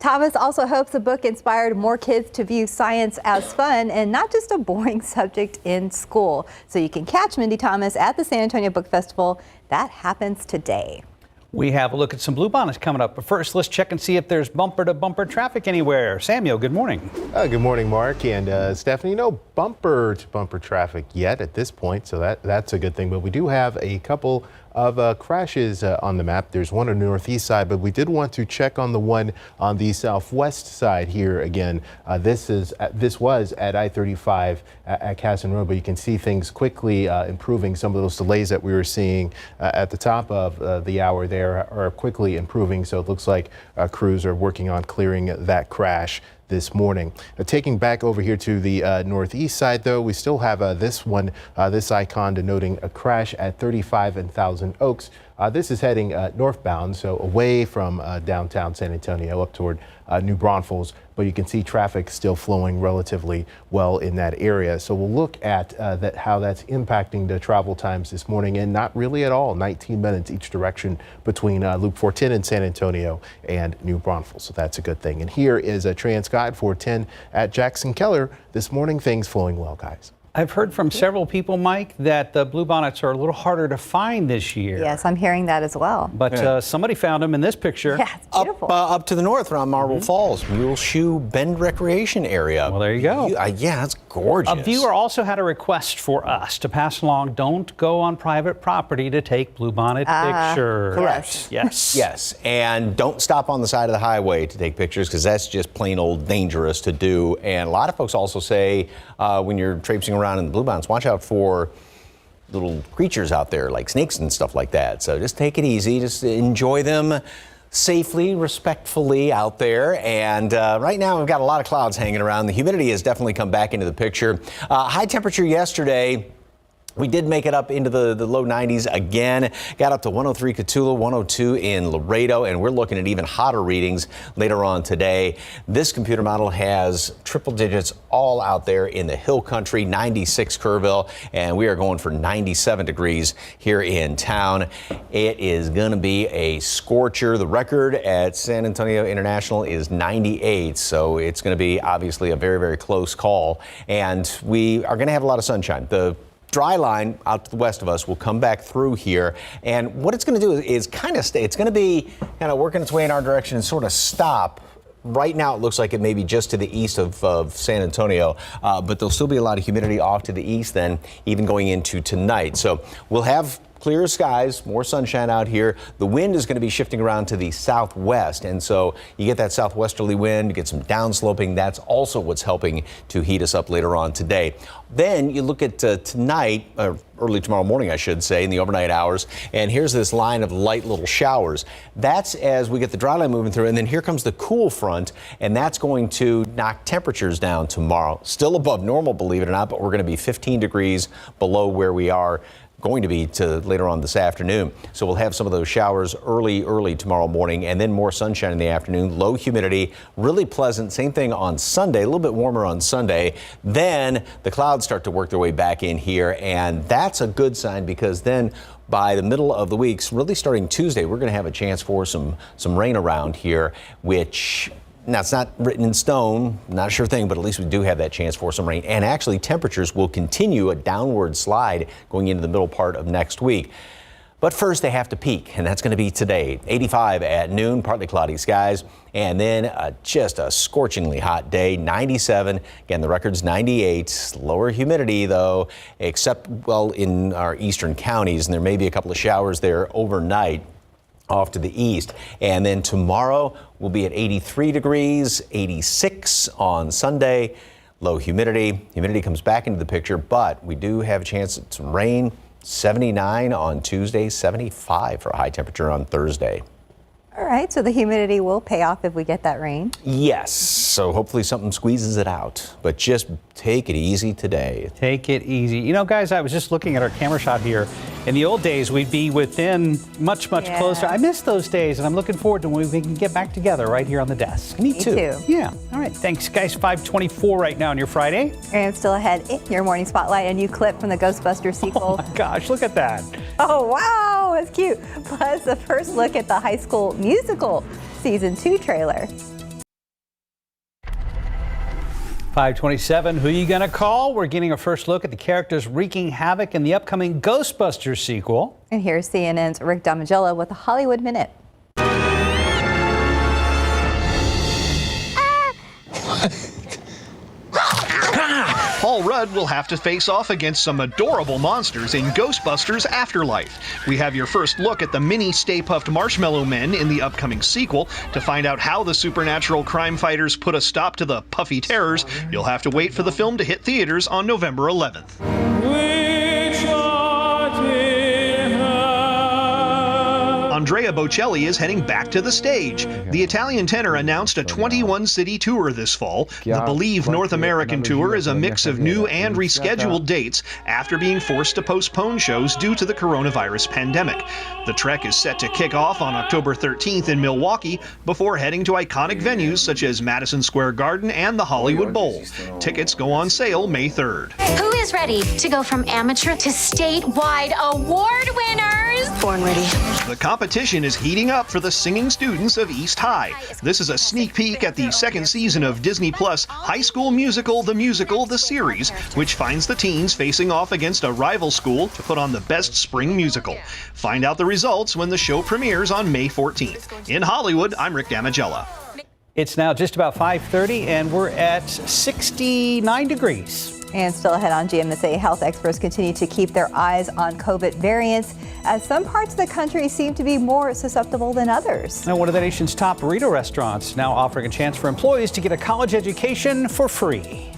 Thomas also hopes the book inspired more kids to view science as fun and not just a boring subject in school. So you can catch Mindy Thomas at the San Antonio Book Festival. That happens today. We have a look at some bluebonnets coming up. But first, let's check and see if there's bumper-to-bumper traffic anywhere. Samuel, good morning. Good morning, Mark. And Stephanie, no bumper-to-bumper traffic yet at this point, so that's a good thing. But we do have a couple of crashes on the map. There's one on the northeast side, but we did want to check on the one on the southwest side here again. This was at I-35 at Casson Road, but you can see things quickly improving. Some of those delays that we were seeing at the top of the hour there are quickly improving. So it looks like crews are working on clearing that crash this morning. Taking back over here to the northeast side, though, we still have this one, this icon denoting a crash at 35 and Thousand Oaks. This is heading northbound, so away from downtown San Antonio up toward New Braunfels, but you can see traffic still flowing relatively well in that area. So we'll look at how that's impacting the travel times this morning, and not really at all. 19 minutes each direction between Loop 410 in San Antonio and New Braunfels. So that's a good thing. And here is a Transguide 410 at Jackson Keller this morning. Things flowing well, guys. I've heard from several people, Mike, that the bluebonnets are a little harder to find this year. Yes, I'm hearing that as well. But somebody found them in this picture. Yeah, it's beautiful. Up to the north around Marble Falls, Muleshoe Bend Recreation Area. Well, there you go. Yeah, that's gorgeous. A viewer also had a request for us to pass along, don't go on private property to take bluebonnet pictures. Correct. Yes. Yes, and don't stop on the side of the highway to take pictures, because that's just plain old dangerous to do. And a lot of folks also say when you're traipsing around in the bluebonnets, watch out for little creatures out there like snakes and stuff like that. So just take it easy, just enjoy them safely, respectfully out there. And right now we've got a lot of clouds hanging around. The humidity has definitely come back into the picture. High temperature yesterday. We did make it up into the low 90s again. Got up to 103 Cotulla, 102 in Laredo, and we're looking at even hotter readings later on today. This computer model has triple digits all out there in the hill country, 96 Kerrville, and we are going for 97 degrees here in town. It is going to be a scorcher. The record at San Antonio International is 98, so it's going to be obviously a very, very close call. And we are going to have a lot of sunshine. The dry line out to the west of us will come back through here, and what it's going to do is kind of stay. It's going to be kind of working its way in our direction and sort of stop. Right now it looks like it may be just to the east of San Antonio, but there'll still be a lot of humidity off to the east then, even going into tonight. So we'll have clear skies, more sunshine out here. The wind is going to be shifting around to the southwest, and so you get that southwesterly wind, you get some downsloping. That's also what's helping to heat us up later on today. Then you look at tonight, early tomorrow morning, I should say, in the overnight hours, and here's this line of light little showers. That's as we get the dry line moving through, and then here comes the cool front, and that's going to knock temperatures down tomorrow. Still above normal, believe it or not, but we're going to be 15 degrees below where we are going to be to later on this afternoon. So we'll have some of those showers early tomorrow morning, and then more sunshine in the afternoon, low humidity, really pleasant. Same thing on Sunday, a little bit warmer on Sunday. Then the clouds start to work their way back in here, and that's a good sign, because then by the middle of the week, really starting Tuesday, we're going to have a chance for some rain around here, which now, it's not written in stone, not a sure thing, but at least we do have that chance for some rain. And actually, temperatures will continue a downward slide going into the middle part of next week. But first, they have to peak, and that's going to be today. 85 at noon, partly cloudy skies, and then just a scorchingly hot day, 97. Again, the record's 98. Lower humidity, though, except, well, in our eastern counties, and there may be a couple of showers there overnight off to the east. And then tomorrow, we'll be at 83 degrees, 86 on Sunday. Low humidity. Humidity comes back into the picture, but we do have a chance of some rain. 79 on Tuesday, 75 for a high temperature on Thursday. All right, so the humidity will pay off if we get that rain. Yes, so hopefully something squeezes it out, but just take it easy today. Take it easy. You know, guys, I was just looking at our camera shot here. In the old days, we'd be within much closer. I miss those days, and I'm looking forward to when we can get back together right here on the desk. Me too. Yeah. All right. Thanks, guys. 5:24 right now on your Friday. And still ahead in your morning spotlight, a new clip from the Ghostbusters sequel. Oh my gosh, look at that. Oh, wow, that's cute. Plus, the first look at the High School Musical Season 2 trailer. 5:27, who you gonna call? We're getting a first look at the characters wreaking havoc in the upcoming Ghostbusters sequel. And here's CNN's Rick Damigella with the Hollywood Minute. Paul Rudd will have to face off against some adorable monsters in Ghostbusters Afterlife. We have your first look at the mini Stay Puft Marshmallow Men in the upcoming sequel. To find out how the supernatural crime fighters put a stop to the puffy terrors, you'll have to wait for the film to hit theaters on November 11th. Andrea Bocelli is heading back to the stage. The Italian tenor announced a 21-city tour this fall. The Believe North American tour is a mix of new and rescheduled dates after being forced to postpone shows due to the coronavirus pandemic. The trek is set to kick off on October 13th in Milwaukee before heading to iconic venues such as Madison Square Garden and the Hollywood Bowl. Tickets go on sale May 3rd. Who is ready to go from amateur to statewide award winners? Born ready. The competition is heating up for the singing students of East High. This is a sneak peek at the second season of Disney Plus High School Musical, the series, which finds the teens facing off against a rival school to put on the best spring musical. Find out the results when the show premieres on May 14th. In Hollywood, I'm Rick Damigella. It's now just about 5:30, and we're at 69 degrees. And still ahead on GMSA, health experts continue to keep their eyes on COVID variants as some parts of the country seem to be more susceptible than others. Now, one of the nation's top burrito restaurants now offering a chance for employees to get a college education for free.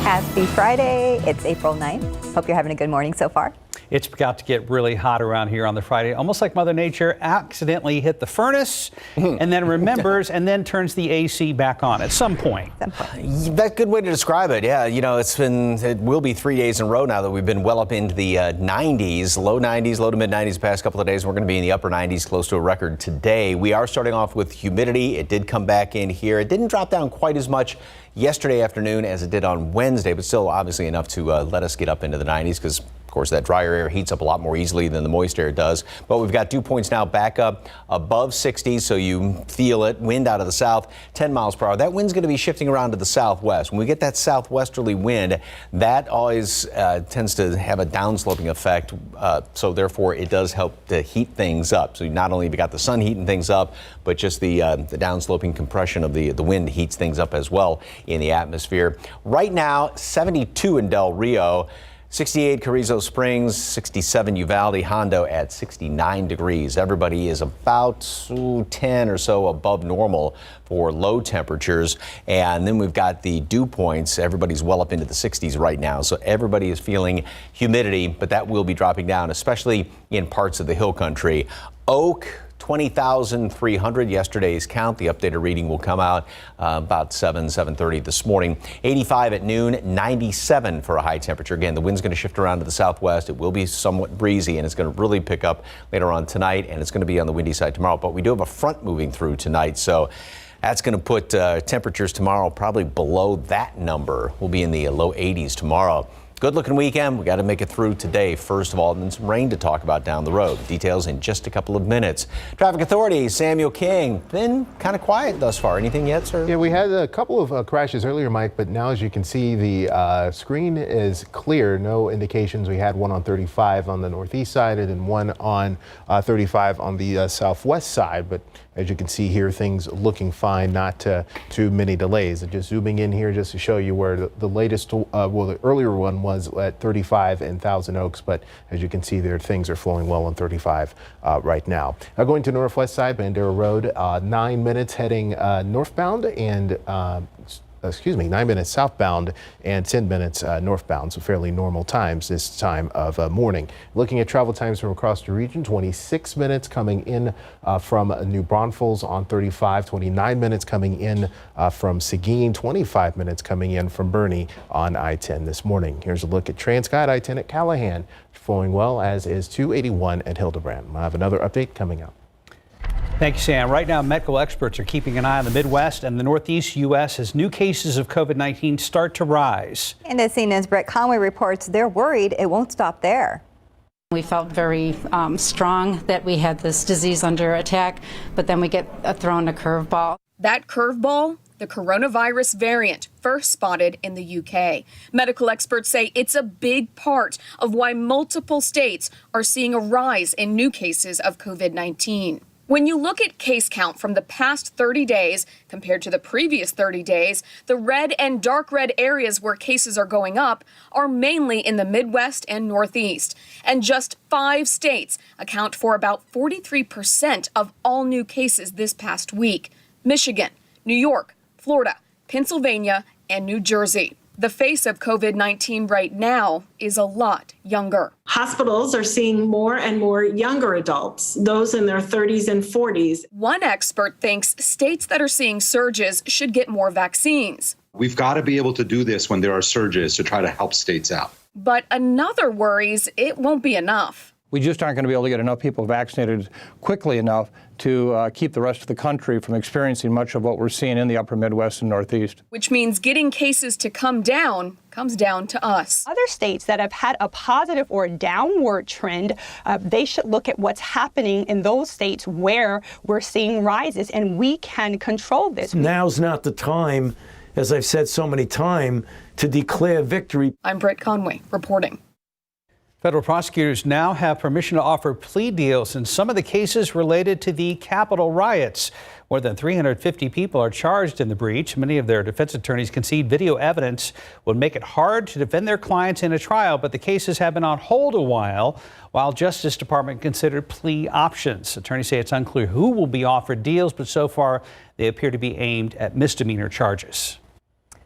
Happy Friday. It's April 9th. Hope you're having a good morning so far. It's got to get really hot around here on the Friday, almost like Mother Nature accidentally hit the furnace and then remembers and then turns the AC back on at some point. That's a good way to describe it. Yeah, you know, it will be 3 days in a row now that we've been well up into the 90s, low 90s, low to mid 90s the past couple of days. We're going to be in the upper 90s, close to a record today. We are starting off with humidity. It did come back in here. It didn't drop down quite as much yesterday afternoon as it did on Wednesday, but still obviously enough to let us get up into the 90s because, of course, that drier air heats up a lot more easily than the moist air does. But we've got dew points now back up above 60, so you feel it. Wind out of the south, 10 miles per hour. That wind's going to be shifting around to the southwest. When we get that southwesterly wind, that always tends to have a downsloping effect. So therefore, it does help to heat things up. So not only have you got the sun heating things up, but just the downsloping compression of the wind heats things up as well in the atmosphere. Right now, 72 in Del Rio. 68 Carrizo Springs, 67 Uvalde, Hondo at 69 degrees. Everybody is about 10 or so above normal for low temperatures. And then we've got the dew points. Everybody's well up into the 60s right now. So everybody is feeling humidity, but that will be dropping down, especially in parts of the hill country. Oak, 20,300 yesterday's count. The updated reading will come out about 7:30 this morning. 85 at noon, 97 for a high temperature. Again, the wind's going to shift around to the southwest. It will be somewhat breezy, and it's going to really pick up later on tonight, and it's going to be on the windy side tomorrow. But we do have a front moving through tonight, so that's going to put temperatures tomorrow probably below that number. We'll be in the low 80s tomorrow. Good looking weekend. We got to make it through today, first of all, and then some rain to talk about down the road. Details in just a couple of minutes. Traffic Authority, Samuel King, been kind of quiet thus far. Anything yet, sir? Yeah, we had a couple of crashes earlier, Mike, but now as you can see, the screen is clear. No indications. We had one on 35 on the northeast side and then one on 35 on the southwest side. But as you can see here, things looking fine, not too many delays. And just zooming in here just to show you where the latest, the earlier one was at 35 in Thousand Oaks, but as you can see there, things are flowing well on 35 right now. Now going to northwest side, Bandera Road, 9 minutes heading northbound and 9 minutes southbound and 10 minutes northbound, so fairly normal times this time of morning. Looking at travel times from across the region, 26 minutes coming in from New Braunfels on 35, 29 minutes coming in from Seguin, 25 minutes coming in from Bernie on I-10 this morning. Here's a look at Transcott I-10 at Callahan, flowing well, as is 281 at Hildebrand. We'll have another update coming up. Thank you, Sam. Right now, medical experts are keeping an eye on the Midwest and the Northeast U.S. as new cases of COVID-19 start to rise. And as CNN's Brett Conway reports, they're worried it won't stop there. We felt very strong that we had this disease under attack, but then we get thrown a curveball. That curveball? The coronavirus variant, first spotted in the UK. Medical experts say it's a big part of why multiple states are seeing a rise in new cases of COVID-19. When you look at case count from the past 30 days compared to the previous 30 days, the red and dark red areas where cases are going up are mainly in the Midwest and Northeast. And just 5 states account for about 43% of all new cases this past week: Michigan, New York, Florida, Pennsylvania, and New Jersey. The face of COVID-19 right now is a lot younger. Hospitals are seeing more and more younger adults, those in their 30s and 40s. One expert thinks states that are seeing surges should get more vaccines. We've got to be able to do this when there are surges to try to help states out. But another worries it won't be enough. We just aren't going to be able to get enough people vaccinated quickly enough to keep the rest of the country from experiencing much of what we're seeing in the upper Midwest and Northeast. Which means getting cases to come down comes down to us. Other states that have had a positive or downward trend, they should look at what's happening in those states where we're seeing rises, and we can control this. Now's not the time, as I've said so many times, to declare victory. I'm Brett Conway reporting. Federal prosecutors now have permission to offer plea deals in some of the cases related to the Capitol riots. More than 350 people are charged in the breach. Many of their defense attorneys concede video evidence would make it hard to defend their clients in a trial, but the cases have been on hold a while Justice Department considered plea options. Attorneys say it's unclear who will be offered deals, but so far they appear to be aimed at misdemeanor charges.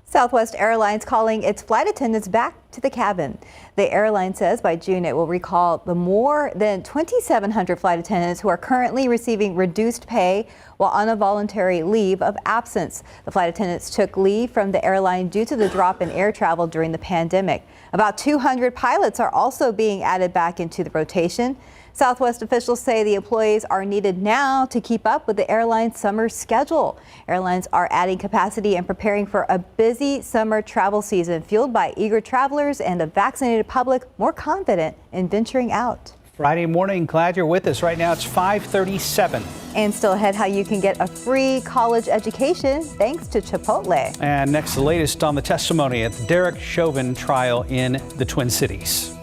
Southwest Airlines calling its flight attendants back to the cabin. The airline says by June it will recall the more than 2,700 flight attendants who are currently receiving reduced pay while on a voluntary leave of absence. The flight attendants took leave from the airline due to the drop in air travel during the pandemic. About 200 pilots are also being added back into the rotation. Southwest officials say the employees are needed now to keep up with the airline's summer schedule. Airlines are adding capacity and preparing for a busy summer travel season fueled by eager travelers and a vaccinated public more confident in venturing out. Friday morning, glad you're with us. Right now it's 5:37. And still ahead, how you can get a free college education thanks to Chipotle. And next, the latest on the testimony at the Derek Chauvin trial in the Twin Cities.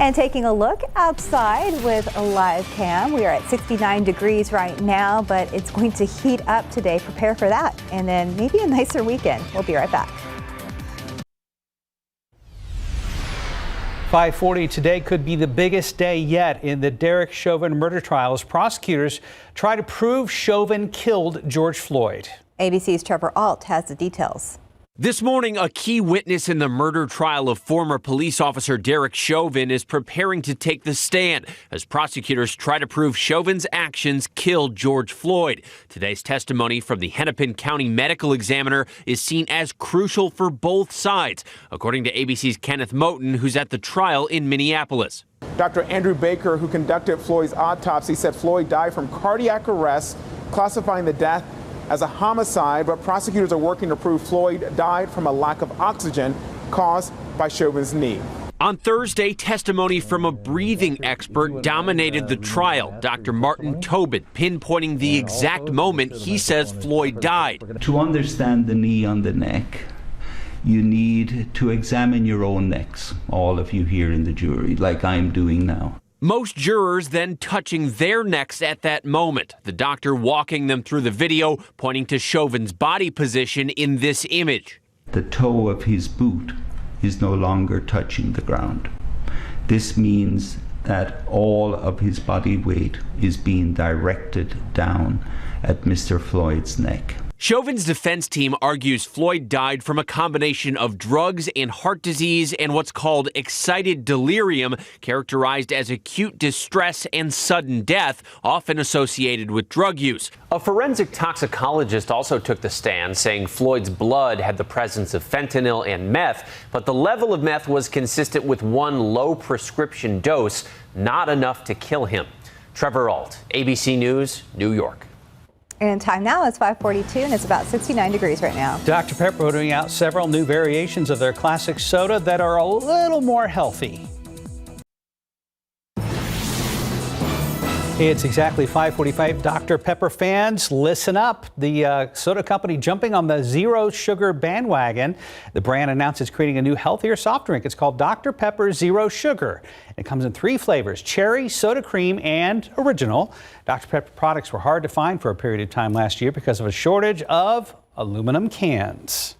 And taking a look outside with a live cam, we are at 69 degrees right now, but it's going to heat up today. Prepare for that. And then maybe a nicer weekend. We'll be right back. 5:40 today could be the biggest day yet in the Derek Chauvin murder trial as prosecutors try to prove Chauvin killed George Floyd. ABC's Trevor Alt has the details. This morning, a key witness in the murder trial of former police officer Derek Chauvin is preparing to take the stand as prosecutors try to prove Chauvin's actions killed George Floyd. Today's testimony from the Hennepin County medical examiner is seen as crucial for both sides, according to ABC's Kenneth Moten, who's at the trial in Minneapolis. Dr. Andrew Baker, who conducted Floyd's autopsy, said Floyd died from cardiac arrest, classifying the death as a homicide, but prosecutors are working to prove Floyd died from a lack of oxygen caused by Chauvin's knee. On Thursday, testimony from a breathing expert dominated the trial. Dr. Martin Tobin pinpointing the exact moment he says Floyd died. To understand the knee on the neck, you need to examine your own necks, all of you here in the jury, like I'm doing now. Most jurors then touching their necks at that moment. The doctor walking them through the video, pointing to Chauvin's body position in this image. The toe of his boot is no longer touching the ground. This means that all of his body weight is being directed down at Mr. Floyd's neck. Chauvin's defense team argues Floyd died from a combination of drugs and heart disease and what's called excited delirium, characterized as acute distress and sudden death, often associated with drug use. A forensic toxicologist also took the stand, saying Floyd's blood had the presence of fentanyl and meth, but the level of meth was consistent with one low prescription dose, not enough to kill him. Trevor Ault, ABC News, New York. And time now is 5:42 and it's about 69 degrees right now. Dr. Pepper putting out several new variations of their classic soda that are a little more healthy. It's exactly 5:45. Dr. Pepper fans, listen up. The soda company jumping on the zero sugar bandwagon. The brand announced it's creating a new healthier soft drink. It's called Dr. Pepper Zero Sugar. It comes in 3 flavors: cherry, soda cream, and original. Dr. Pepper products were hard to find for a period of time last year because of a shortage of aluminum cans.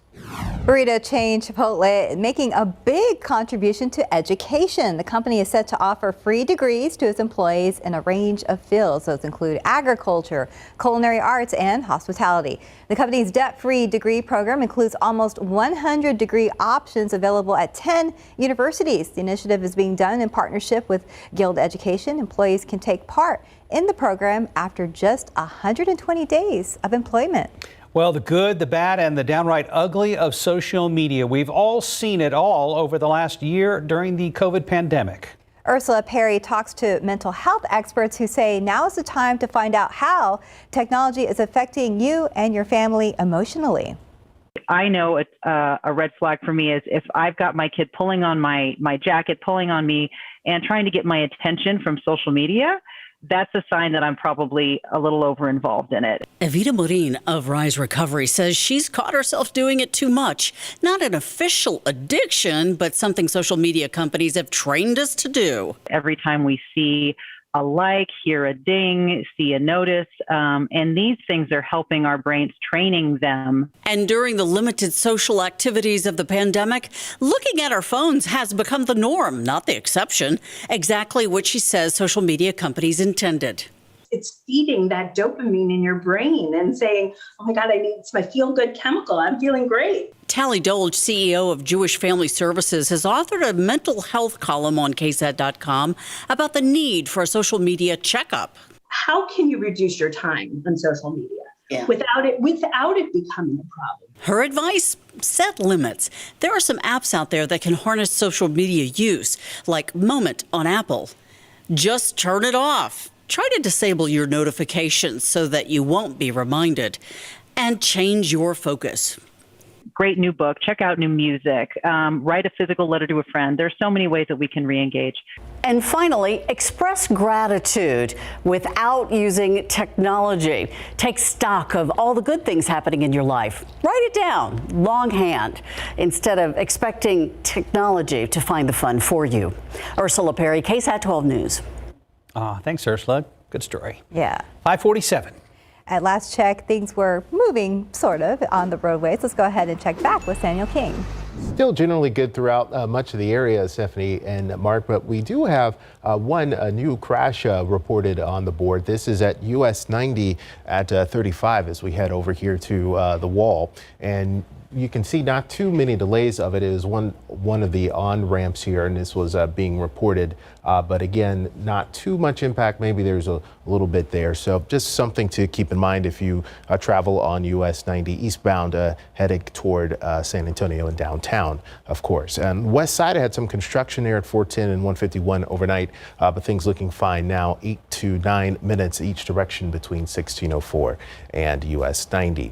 Burrito chain Chipotle making a big contribution to education. The company is set to offer free degrees to its employees in a range of fields. Those include agriculture, culinary arts, and hospitality. The company's debt-free degree program includes almost 100 degree options available at 10 universities. The initiative is being done in partnership with Guild Education. Employees can take part in the program after just 120 days of employment. Well, the good, the bad, and the downright ugly of social media. We've all seen it all over the last year during the COVID pandemic. Ursula Perry talks to mental health experts who say now is the time to find out how technology is affecting you and your family emotionally. I know it's a red flag for me is if I've got my kid pulling on my jacket, pulling on me, and trying to get my attention from social media. That's a sign that I'm probably a little over involved in it. Evita Mourning of Rise Recovery says she's caught herself doing it too much. Not an official addiction, but something social media companies have trained us to do. Every time we see a like, hear a ding, see a notice, and these things are helping our brains, training them. And during the limited social activities of the pandemic, looking at our phones has become the norm, not the exception. Exactly what she says social media companies intended. It's feeding that dopamine in your brain and saying, oh my God, it's my feel-good chemical. I'm feeling great. Tally Dolge, CEO of Jewish Family Services, has authored a mental health column on KSAT.com about the need for a social media checkup. How can you reduce your time on social media without it becoming a problem? Her advice, set limits. There are some apps out there that can harness social media use, like Moment on Apple. Just turn it off. Try to disable your notifications so that you won't be reminded, and change your focus. Great new book. Check out new music. Write a physical letter to a friend. There's so many ways that we can re-engage. And finally, express gratitude without using technology. Take stock of all the good things happening in your life. Write it down, longhand, instead of expecting technology to find the fun for you. Ursula Perry, KSAT 12 News. Thanks, Ursula. Good story. Yeah. 5:47. At last check, things were moving, sort of, on the roadways. Let's go ahead and check back with Samuel King. Still generally good throughout much of the area, Stephanie and Mark, but we do have one new crash reported on the board. This is at US 90 at 35 as we head over here to the wall. And you can see not too many delays of it. It is one of the on-ramps here, and this was being reported. But again, not too much impact. Maybe there's a little bit there. So just something to keep in mind if you travel on US 90 eastbound heading toward San Antonio and downtown, of course. And west side, I had some construction there at 410 and 151 overnight, but things looking fine now. 8 to 9 minutes each direction between 1604 and US 90.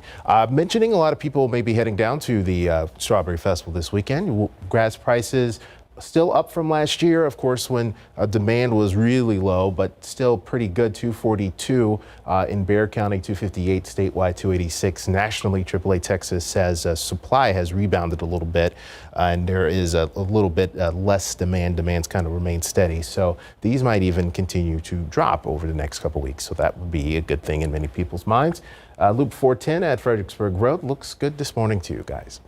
Mentioning a lot of people may be heading down down to the Strawberry Festival this weekend. Grass prices still up from last year, of course, when demand was really low, but still pretty good. $242 in Bexar County, $258 statewide, $286 nationally. AAA Texas says supply has rebounded a little bit, and there is a little bit less demand. Demand's kind of remained steady, so these might even continue to drop over the next couple weeks. So that would be a good thing in many people's minds. Loop 410 at Fredericksburg Road looks good this morning to you guys.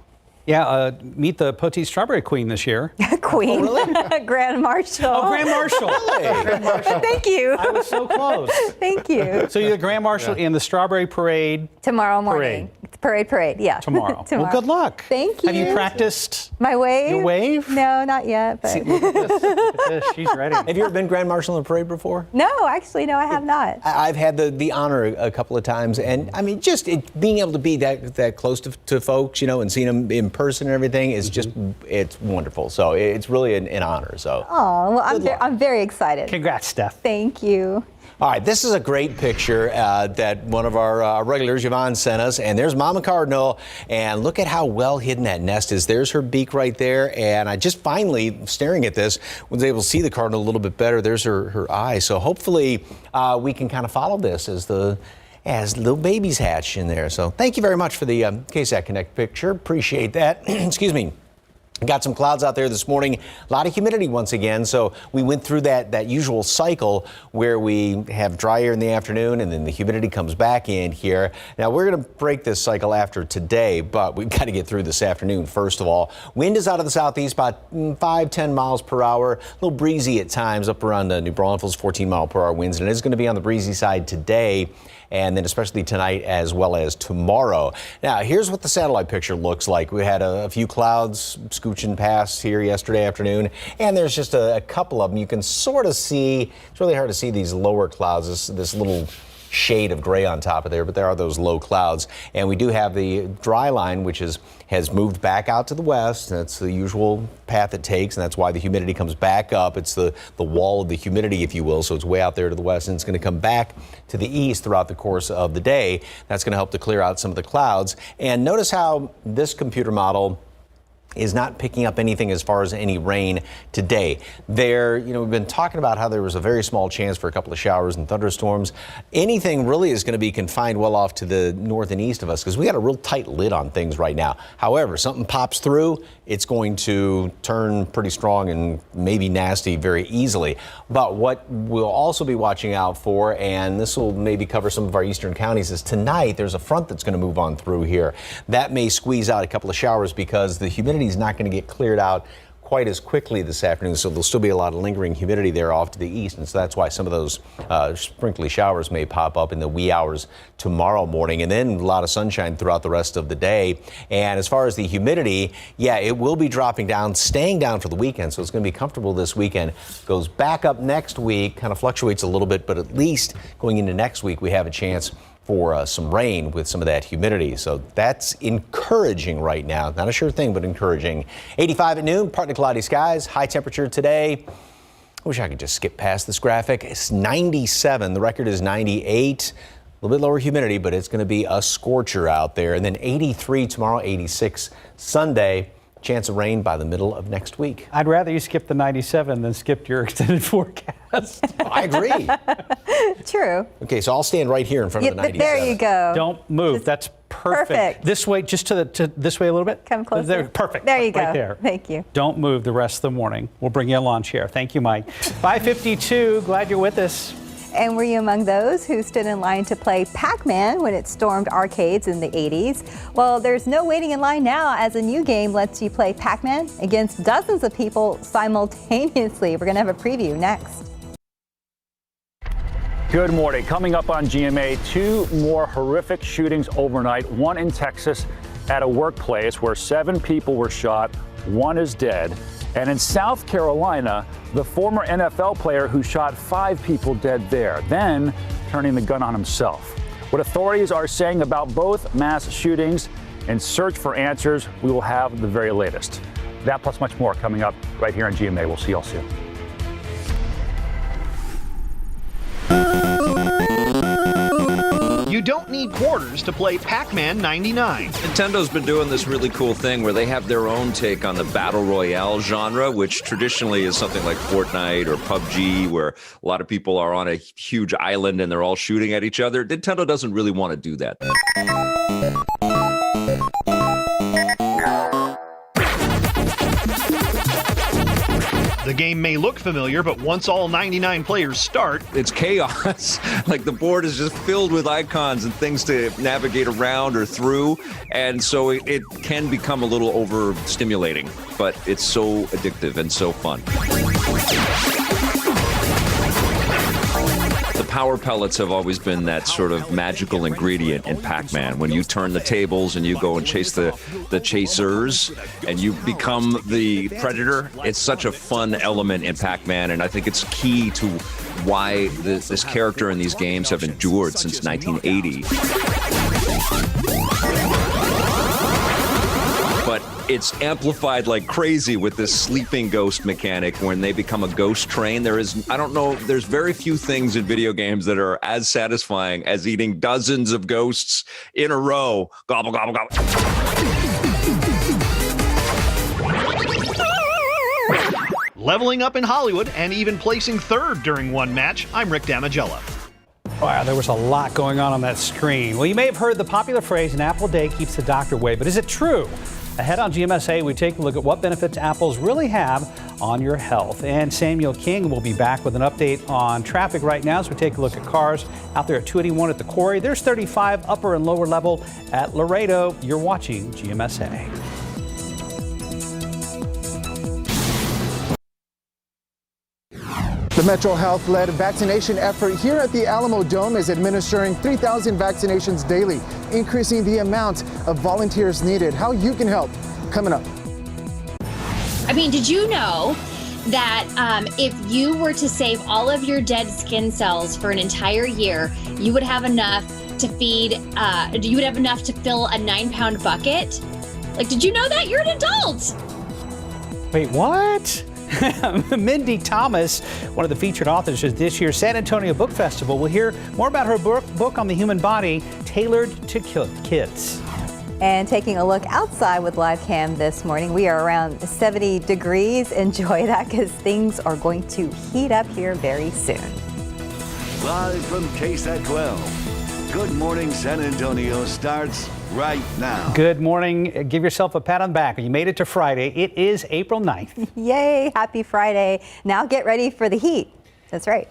Yeah, meet the Poteet Strawberry Queen this year. Queen. Oh, really? Grand Marshal. Oh, Grand Marshal. Really? Grand Marshal. Thank you. I was so close. Thank you. So you're the Grand Marshal in the Strawberry Parade. Tomorrow morning. Parade, yeah. Tomorrow. Tomorrow. Well, good luck. Thank you. Have you practiced my wave? Your wave? No, not yet. But. See, look at this. Look at this. She's ready. Have you ever been Grand Marshal in a parade before? No, actually, no, I have not. I've had the honor a couple of times, and I mean, just being able to be that close to folks, you know, and seeing them in person and everything is just, it's wonderful. So it's really an honor. So. Oh, well, I'm very excited. Congrats, Steph. Thank you. All right, this is a great picture that one of our regulars, Chauvin, sent us. And there's Mama Cardinal. And look at how well hidden that nest is. There's her beak right there. And I just finally, staring at this, was able to see the cardinal a little bit better. There's her eye. So hopefully we can kind of follow this as little babies hatch in there. So thank you very much for the KSAT Connect picture. Appreciate that. Excuse me. Got some clouds out there this morning, a lot of humidity once again. So we went through that usual cycle where we have dry air in the afternoon and then the humidity comes back in here. Now we're going to break this cycle after today, but we've got to get through this afternoon first of all. Wind is out of the southeast about 5-10 miles per hour, a little breezy at times up around New Braunfels, 14 mile per hour winds, and it is going to be on the breezy side today, and then especially tonight as well as tomorrow. Now, here's what the satellite picture looks like. We had a few clouds scooching past here yesterday afternoon, and there's just a couple of them. You can sort of see, it's really hard to see these lower clouds, this little shade of gray on top of there, but there are those low clouds. And we do have the dry line, which has moved back out to the west. That's the usual path it takes, and that's why the humidity comes back up. It's the wall of the humidity, if you will, so it's way out there to the west, and it's going to come back to the east throughout the course of the day. That's going to help to clear out some of the clouds. And notice how this computer model is not picking up anything as far as any rain today. We've been talking about how there was a very small chance for a couple of showers and thunderstorms. Anything really is going to be confined well off to the north and east of us because we got a real tight lid on things right now. However, something pops through, it's going to turn pretty strong and maybe nasty very easily. But what we'll also be watching out for, and this will maybe cover some of our eastern counties, is tonight there's a front that's going to move on through here. That may squeeze out a couple of showers because the humidity is not going to get cleared out quite as quickly this afternoon, so there'll still be a lot of lingering humidity there off to the east, and so that's why some of those sprinkly showers may pop up in the wee hours tomorrow morning, and then a lot of sunshine throughout the rest of the day. And as far as the humidity, yeah, it will be dropping down, staying down for the weekend, so it's going to be comfortable this weekend. Goes back up next week, kind of fluctuates a little bit, but at least going into next week we have a chance for some rain with some of that humidity. So that's encouraging right now. Not a sure thing, but encouraging. 85 at noon, partly cloudy skies, high temperature today. I wish I could just skip past this graphic. It's 97. The record is 98. A little bit lower humidity, but it's going to be a scorcher out there. And then 83 tomorrow, 86 Sunday. Chance of rain by the middle of next week. I'd rather you skip the 97 than skip your extended forecast. I agree. True. Okay, so I'll stand right here in front of the 97. There you go. Don't move. That's perfect. This way, just to this way a little bit. Come closer. There, perfect. There you go. Right there. Thank you. Don't move the rest of the morning. We'll bring you a lawn chair. Thank you, Mike. 5:52. Glad you're with us. And were you among those who stood in line to play Pac-Man when it stormed arcades in the 80s? Well, there's no waiting in line now, as a new game lets you play Pac-Man against dozens of people simultaneously. We're going to have a preview next. Good morning. Coming up on GMA, two more horrific shootings overnight, one in Texas at a workplace where 7 people were shot, 1 is dead. And in South Carolina, the former NFL player who shot 5 people dead there, then turning the gun on himself. What authorities are saying about both mass shootings. In search for answers, we will have the very latest. That plus much more coming up right here on GMA. We'll see y'all soon. You don't need quarters to play Pac-Man 99. Nintendo's been doing this really cool thing where they have their own take on the Battle Royale genre, which traditionally is something like Fortnite or PUBG, where a lot of people are on a huge island and they're all shooting at each other. Nintendo doesn't really want to do that. The game may look familiar, but once all 99 players start, it's chaos. Like the board is just filled with icons and things to navigate around or through. And so it can become a little overstimulating, but it's so addictive and so fun. The power pellets have always been that sort of magical ingredient in Pac-Man. When you turn the tables and you go and chase the chasers and you become the predator, it's such a fun element in Pac-Man, and I think it's key to why this character in these games have endured since 1980. But it's amplified like crazy with this sleeping ghost mechanic. When they become a ghost train, there's very few things in video games that are as satisfying as eating dozens of ghosts in a row. Gobble, gobble, gobble. leveling up in Hollywood and even placing third during one match. I'm Rick Damigella. Wow, there was a lot going on that screen. Well, you may have heard the popular phrase, an apple a day keeps the doctor away, but is it true? Ahead on GMSA, we take a look at what benefits apples really have on your health. And Samuel King will be back with an update on traffic right now as we take a look at cars out there at 281 at the Quarry. There's 35 upper and lower level at Laredo. You're watching GMSA. The Metro Health-led vaccination effort here at the Alamo Dome is administering 3,000 vaccinations daily, increasing the amount of volunteers needed. How you can help, coming up. I mean, did you know that if you were to save all of your dead skin cells for an entire year, you would have enough to feed, you would have enough to fill a 9-pound bucket? Like, did you know that? You're an adult. Wait, what? Mindy Thomas, one of the featured authors of this year's San Antonio Book Festival. We'll hear more about her book on the human body, tailored to kids. And taking a look outside with live cam this morning, we are around 70 degrees. Enjoy that because things are going to heat up here very soon. Live from KSAT 12. Good Morning San Antonio starts right now. Good morning. Give yourself a pat on the back. You made it to Friday. It is April 9th. Yay. Happy Friday. Now get ready for the heat. That's right.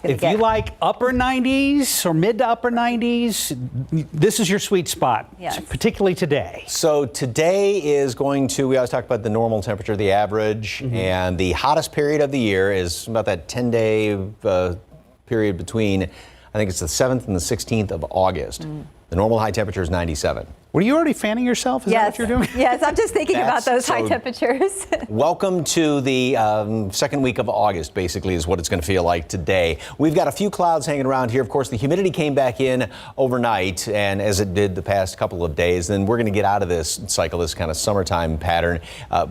If you like upper 90s or mid to upper 90s, this is your sweet spot, yes. Particularly today. So today is going to, we always talk about the normal temperature, the average, and the hottest period of the year is about that 10-day period between, I think it's the 7th and the 16th of August. The normal high temperature is 97. Were you already fanning yourself? Is that what you're doing? Yes, I'm just thinking about those high temperatures. Welcome to the second week of August, basically, is what it's going to feel like today. We've got a few clouds hanging around here. Of course, the humidity came back in overnight, and as it did the past couple of days, then we're going to get out of this cycle, this kind of summertime pattern,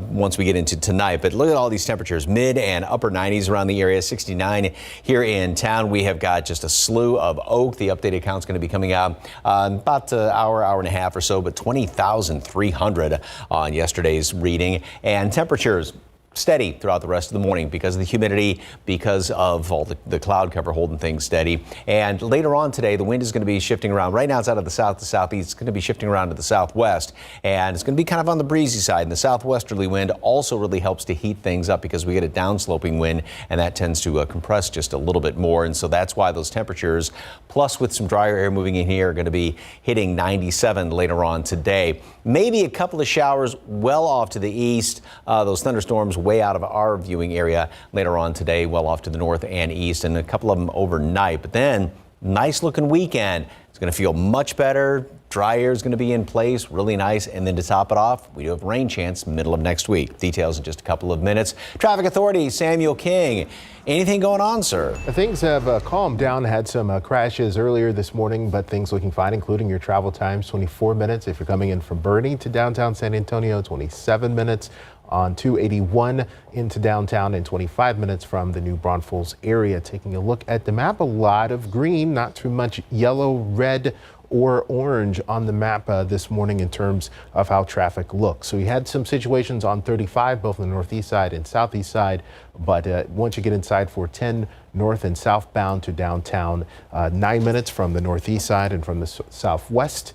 once we get into tonight. But look at all these temperatures, mid and upper 90s around the area, 69 here in town. We have got just a slew of oak. The updated count's going to be coming out about an hour and a half or so, but 20,300 on yesterday's reading. And temperatures steady throughout the rest of the morning because of the humidity, because of all the cloud cover holding things steady. And later on today, the wind is going to be shifting around. Right now it's out of the south to southeast. It's going to be shifting around to the southwest, and it's going to be kind of on the breezy side. And the southwesterly wind also really helps to heat things up because we get a downsloping wind, and that tends to compress just a little bit more. And so that's why those temperatures, plus with some drier air moving in here, are going to be hitting 97 later on today. Maybe a couple of showers well off to the east. Those thunderstorms way out of our viewing area later on today, well off to the north and east, and a couple of them overnight. But then, nice looking weekend. It's going to feel much better. Dry air is going to be in place, really nice. And then to top it off, we do have rain chance middle of next week. Details in just a couple of minutes. Traffic Authority, Samuel King. Anything going on, sir? Things have calmed down. Had some crashes earlier this morning, but things looking fine, including your travel times. 24 minutes if you're coming in from Bernie to downtown San Antonio, 27 minutes on 281 into downtown and 25 minutes from the New Braunfels area. Taking a look at the map, a lot of green, not too much yellow, red, or orange on the map this morning in terms of how traffic looks. So we had some situations on 35, both on the northeast side and southeast side, but once you get inside 410 north and southbound to downtown, 9 minutes from the northeast side, and from the southwest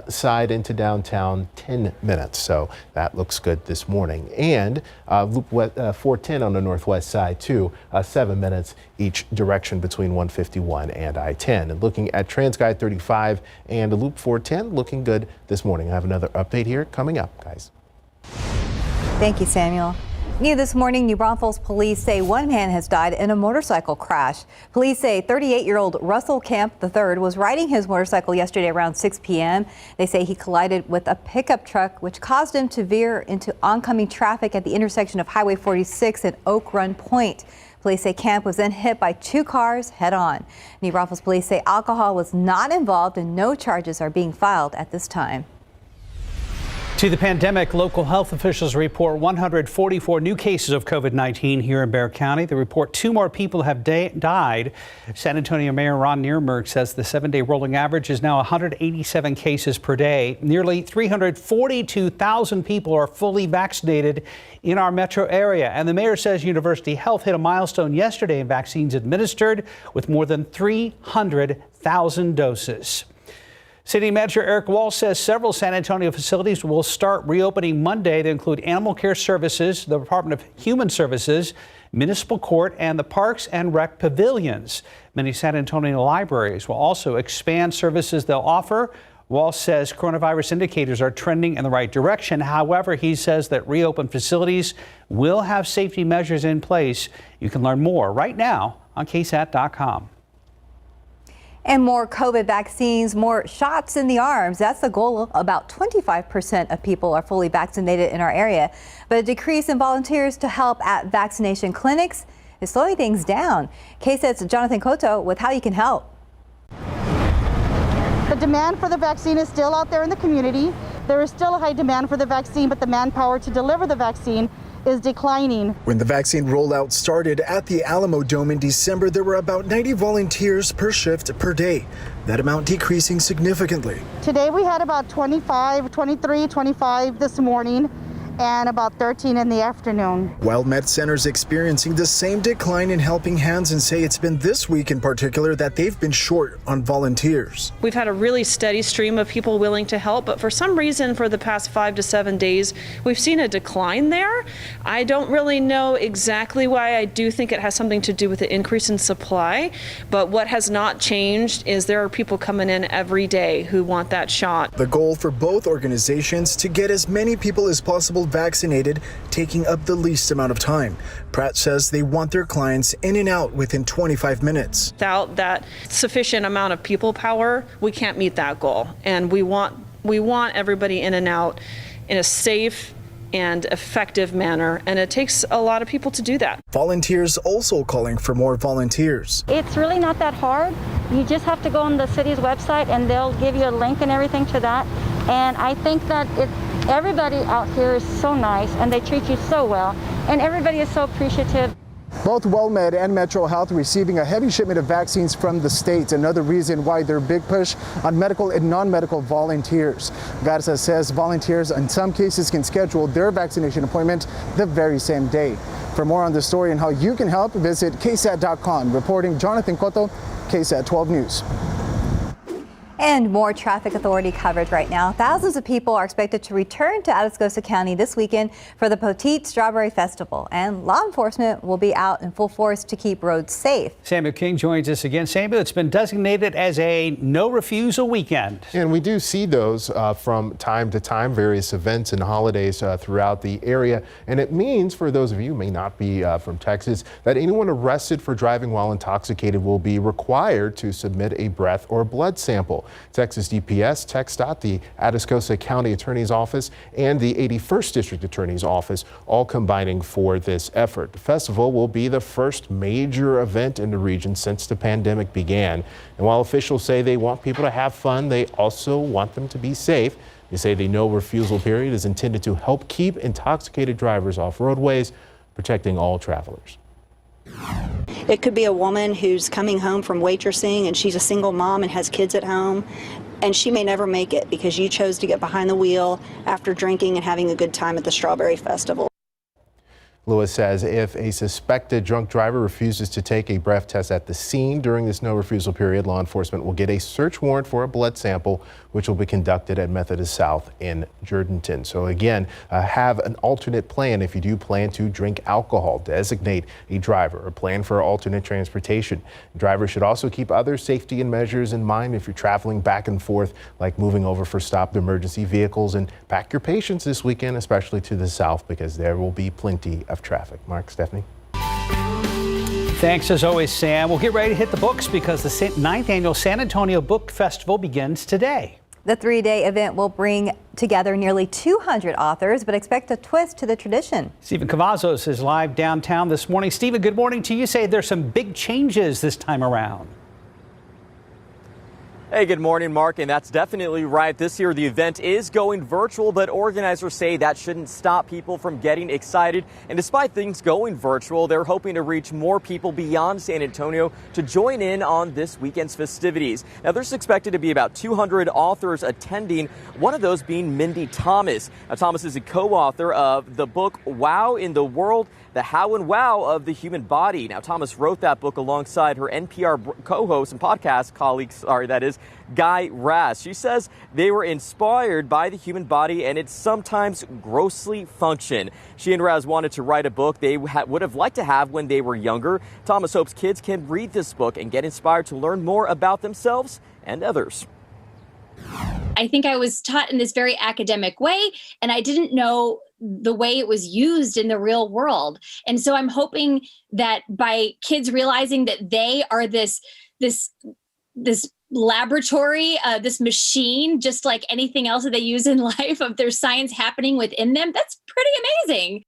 side into downtown, 10 minutes. So that looks good this morning. And Loop 410 on the northwest side too, 7 minutes each direction between 151 and I-10. And looking at TransGuide 35 and Loop 410, looking good this morning. I have another update here coming up, guys. Thank you, Samuel. New this morning, New Braunfels police say one man has died in a motorcycle crash. Police say 38-year-old Russell Camp III was riding his motorcycle yesterday around 6 p.m. They say he collided with a pickup truck, which caused him to veer into oncoming traffic at the intersection of Highway 46 and Oak Run Point. Police say Camp was then hit by two cars head-on. New Braunfels police say alcohol was not involved and no charges are being filed at this time. To the pandemic, local health officials report 144 new cases of COVID-19 here in Bexar County. They report 2 more people have died. San Antonio Mayor Ron Niermerg says the 7-day rolling average is now 187 cases per day. Nearly 342,000 people are fully vaccinated in our metro area. And the mayor says University Health hit a milestone yesterday in vaccines administered with more than 300,000 doses. City Manager Eric Walsh says several San Antonio facilities will start reopening Monday. They include Animal Care Services, the Department of Human Services, Municipal Court, and the Parks and Rec Pavilions. Many San Antonio libraries will also expand services they'll offer. Walsh says coronavirus indicators are trending in the right direction. However, he says that reopened facilities will have safety measures in place. You can learn more right now on KSAT.com. And more COVID vaccines, more shots in the arms. That's the goal. About 25% of people are fully vaccinated in our area. But a decrease in volunteers to help at vaccination clinics is slowing things down. KSAT's Jonathan Cotto with how you can help. The demand for the vaccine is still out there in the community. There is still a high demand for the vaccine, but the manpower to deliver the vaccine is declining. When the vaccine rollout started at the Alamo Dome in December, there were about 90 volunteers per shift per day. That amount decreasing significantly. Today we had about 25 this morning, and about 13 in the afternoon. WildMed Center's experiencing the same decline in helping hands and say it's been this week in particular that they've been short on volunteers. We've had a really steady stream of people willing to help, but for some reason for the past 5 to 7 days, we've seen a decline there. I don't really know exactly why. I do think it has something to do with the increase in supply, but what has not changed is there are people coming in every day who want that shot. The goal for both organizations to get as many people as possible vaccinated, taking up the least amount of time. Pratt says they want their clients in and out within 25 minutes. Without that sufficient amount of people power, we can't meet that goal. And we want everybody in and out in a safe and effective manner, and it takes a lot of people to do that. Volunteers also calling for more volunteers. It's really not that hard. You just have to go on the city's website and they'll give you a link and everything to that. And I think that everybody out here is so nice and they treat you so well, and everybody is so appreciative. Both WellMed and Metro Health receiving a heavy shipment of vaccines from the state. Another reason why their big push on medical and non-medical volunteers. Garza says volunteers in some cases can schedule their vaccination appointment the very same day. For more on the story and how you can help, visit KSAT.com. Reporting Jonathan Cotto, KSAT 12 News. And more traffic authority coverage right now. Thousands of people are expected to return to Atascosa County this weekend for the Poteet Strawberry Festival, and law enforcement will be out in full force to keep roads safe. Samuel King joins us again. Samuel, it's been designated as a no-refusal weekend. And we do see those from time to time, various events and holidays throughout the area. And it means, for those of you who may not be from Texas, that anyone arrested for driving while intoxicated will be required to submit a breath or blood sample. Texas DPS, TxDOT, the Atascosa County Attorney's Office, and the 81st District Attorney's Office all combining for this effort. The festival will be the first major event in the region since the pandemic began. And while officials say they want people to have fun, they also want them to be safe. They say the no refusal period is intended to help keep intoxicated drivers off roadways, protecting all travelers. It could be a woman who's coming home from waitressing and she's a single mom and has kids at home, and she may never make it because you chose to get behind the wheel after drinking and having a good time at the Strawberry Festival. Lewis says if a suspected drunk driver refuses to take a breath test at the scene during this no refusal period, law enforcement will get a search warrant for a blood sample, which will be conducted at Methodist South in Jourdanton. So again, have an alternate plan if you do plan to drink alcohol. Designate a driver or plan for alternate transportation. Drivers should also keep other safety and measures in mind if you're traveling back and forth, like moving over for stopped emergency vehicles, and pack your patience this weekend, especially to the south, because there will be plenty of traffic. Mark, Stephanie. Thanks as always, Sam. We'll get ready to hit the books because the 9th annual San Antonio Book Festival begins today. The 3-day event will bring together nearly 200 authors, but expect a twist to the tradition. Stephen Cavazos is live downtown this morning. Stephen, good morning to you. Say there's some big changes this time around. Hey, good morning, Mark, and that's definitely right. This year, the event is going virtual, but organizers say that shouldn't stop people from getting excited. And despite things going virtual, they're hoping to reach more people beyond San Antonio to join in on this weekend's festivities. Now, there's expected to be about 200 authors attending, one of those being Mindy Thomas. Now, Thomas is a co-author of the book Wow in the World, The How and Wow of the Human Body. Now, Thomas wrote that book alongside her NPR co-host and podcast colleague, Guy Raz. She says they were inspired by the human body and its sometimes grossly function. She and Raz wanted to write a book they would have liked to have when they were younger. Thomas hopes kids can read this book and get inspired to learn more about themselves and others. I think I was taught in this very academic way, and I didn't know the way it was used in the real world. And so I'm hoping that by kids realizing that they are this laboratory, this machine, just like anything else that they use in life, of their science happening within them, that's pretty amazing.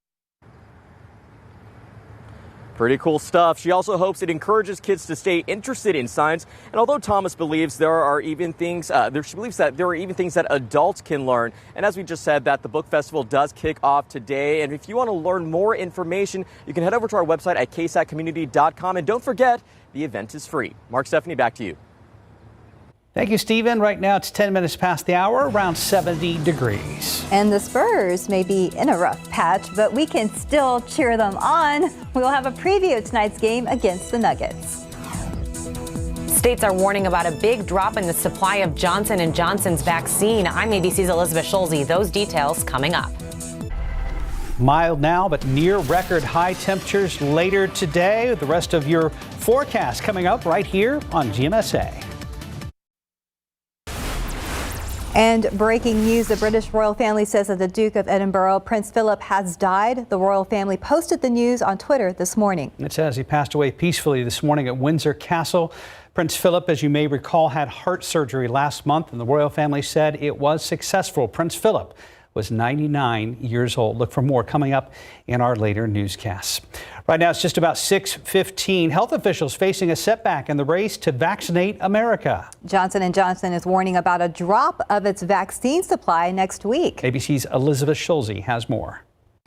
Pretty cool stuff. She also hopes it encourages kids to stay interested in science. And although Thomas believes she believes that there are even things that adults can learn. And as we just said, that the book festival does kick off today. And if you want to learn more information, you can head over to our website at ksatcommunity.com. And don't forget, the event is free. Mark, Stephanie, back to you. Thank you, Stephen. Right now it's 10 minutes past the hour, around 70 degrees. And the Spurs may be in a rough patch, but we can still cheer them on. We'll have a preview of tonight's game against the Nuggets. States are warning about a big drop in the supply of Johnson & Johnson's vaccine. I'm ABC's Elizabeth Schulze. Those details coming up. Mild now, but near record high temperatures later today. The rest of your forecast coming up right here on GMSA. And breaking news, the British royal family says that the Duke of Edinburgh, Prince Philip, has died. The royal family posted the news on Twitter this morning. It says he passed away peacefully this morning at Windsor Castle. Prince Philip, as you may recall, had heart surgery last month, and the royal family said it was successful. Prince Philip was 99 years old. Look for more coming up in our later newscasts. Right now, it's just about 6:15. Health officials facing a setback in the race to vaccinate America. Johnson & Johnson is warning about a drop of its vaccine supply next week. ABC's Elizabeth Schulze has more.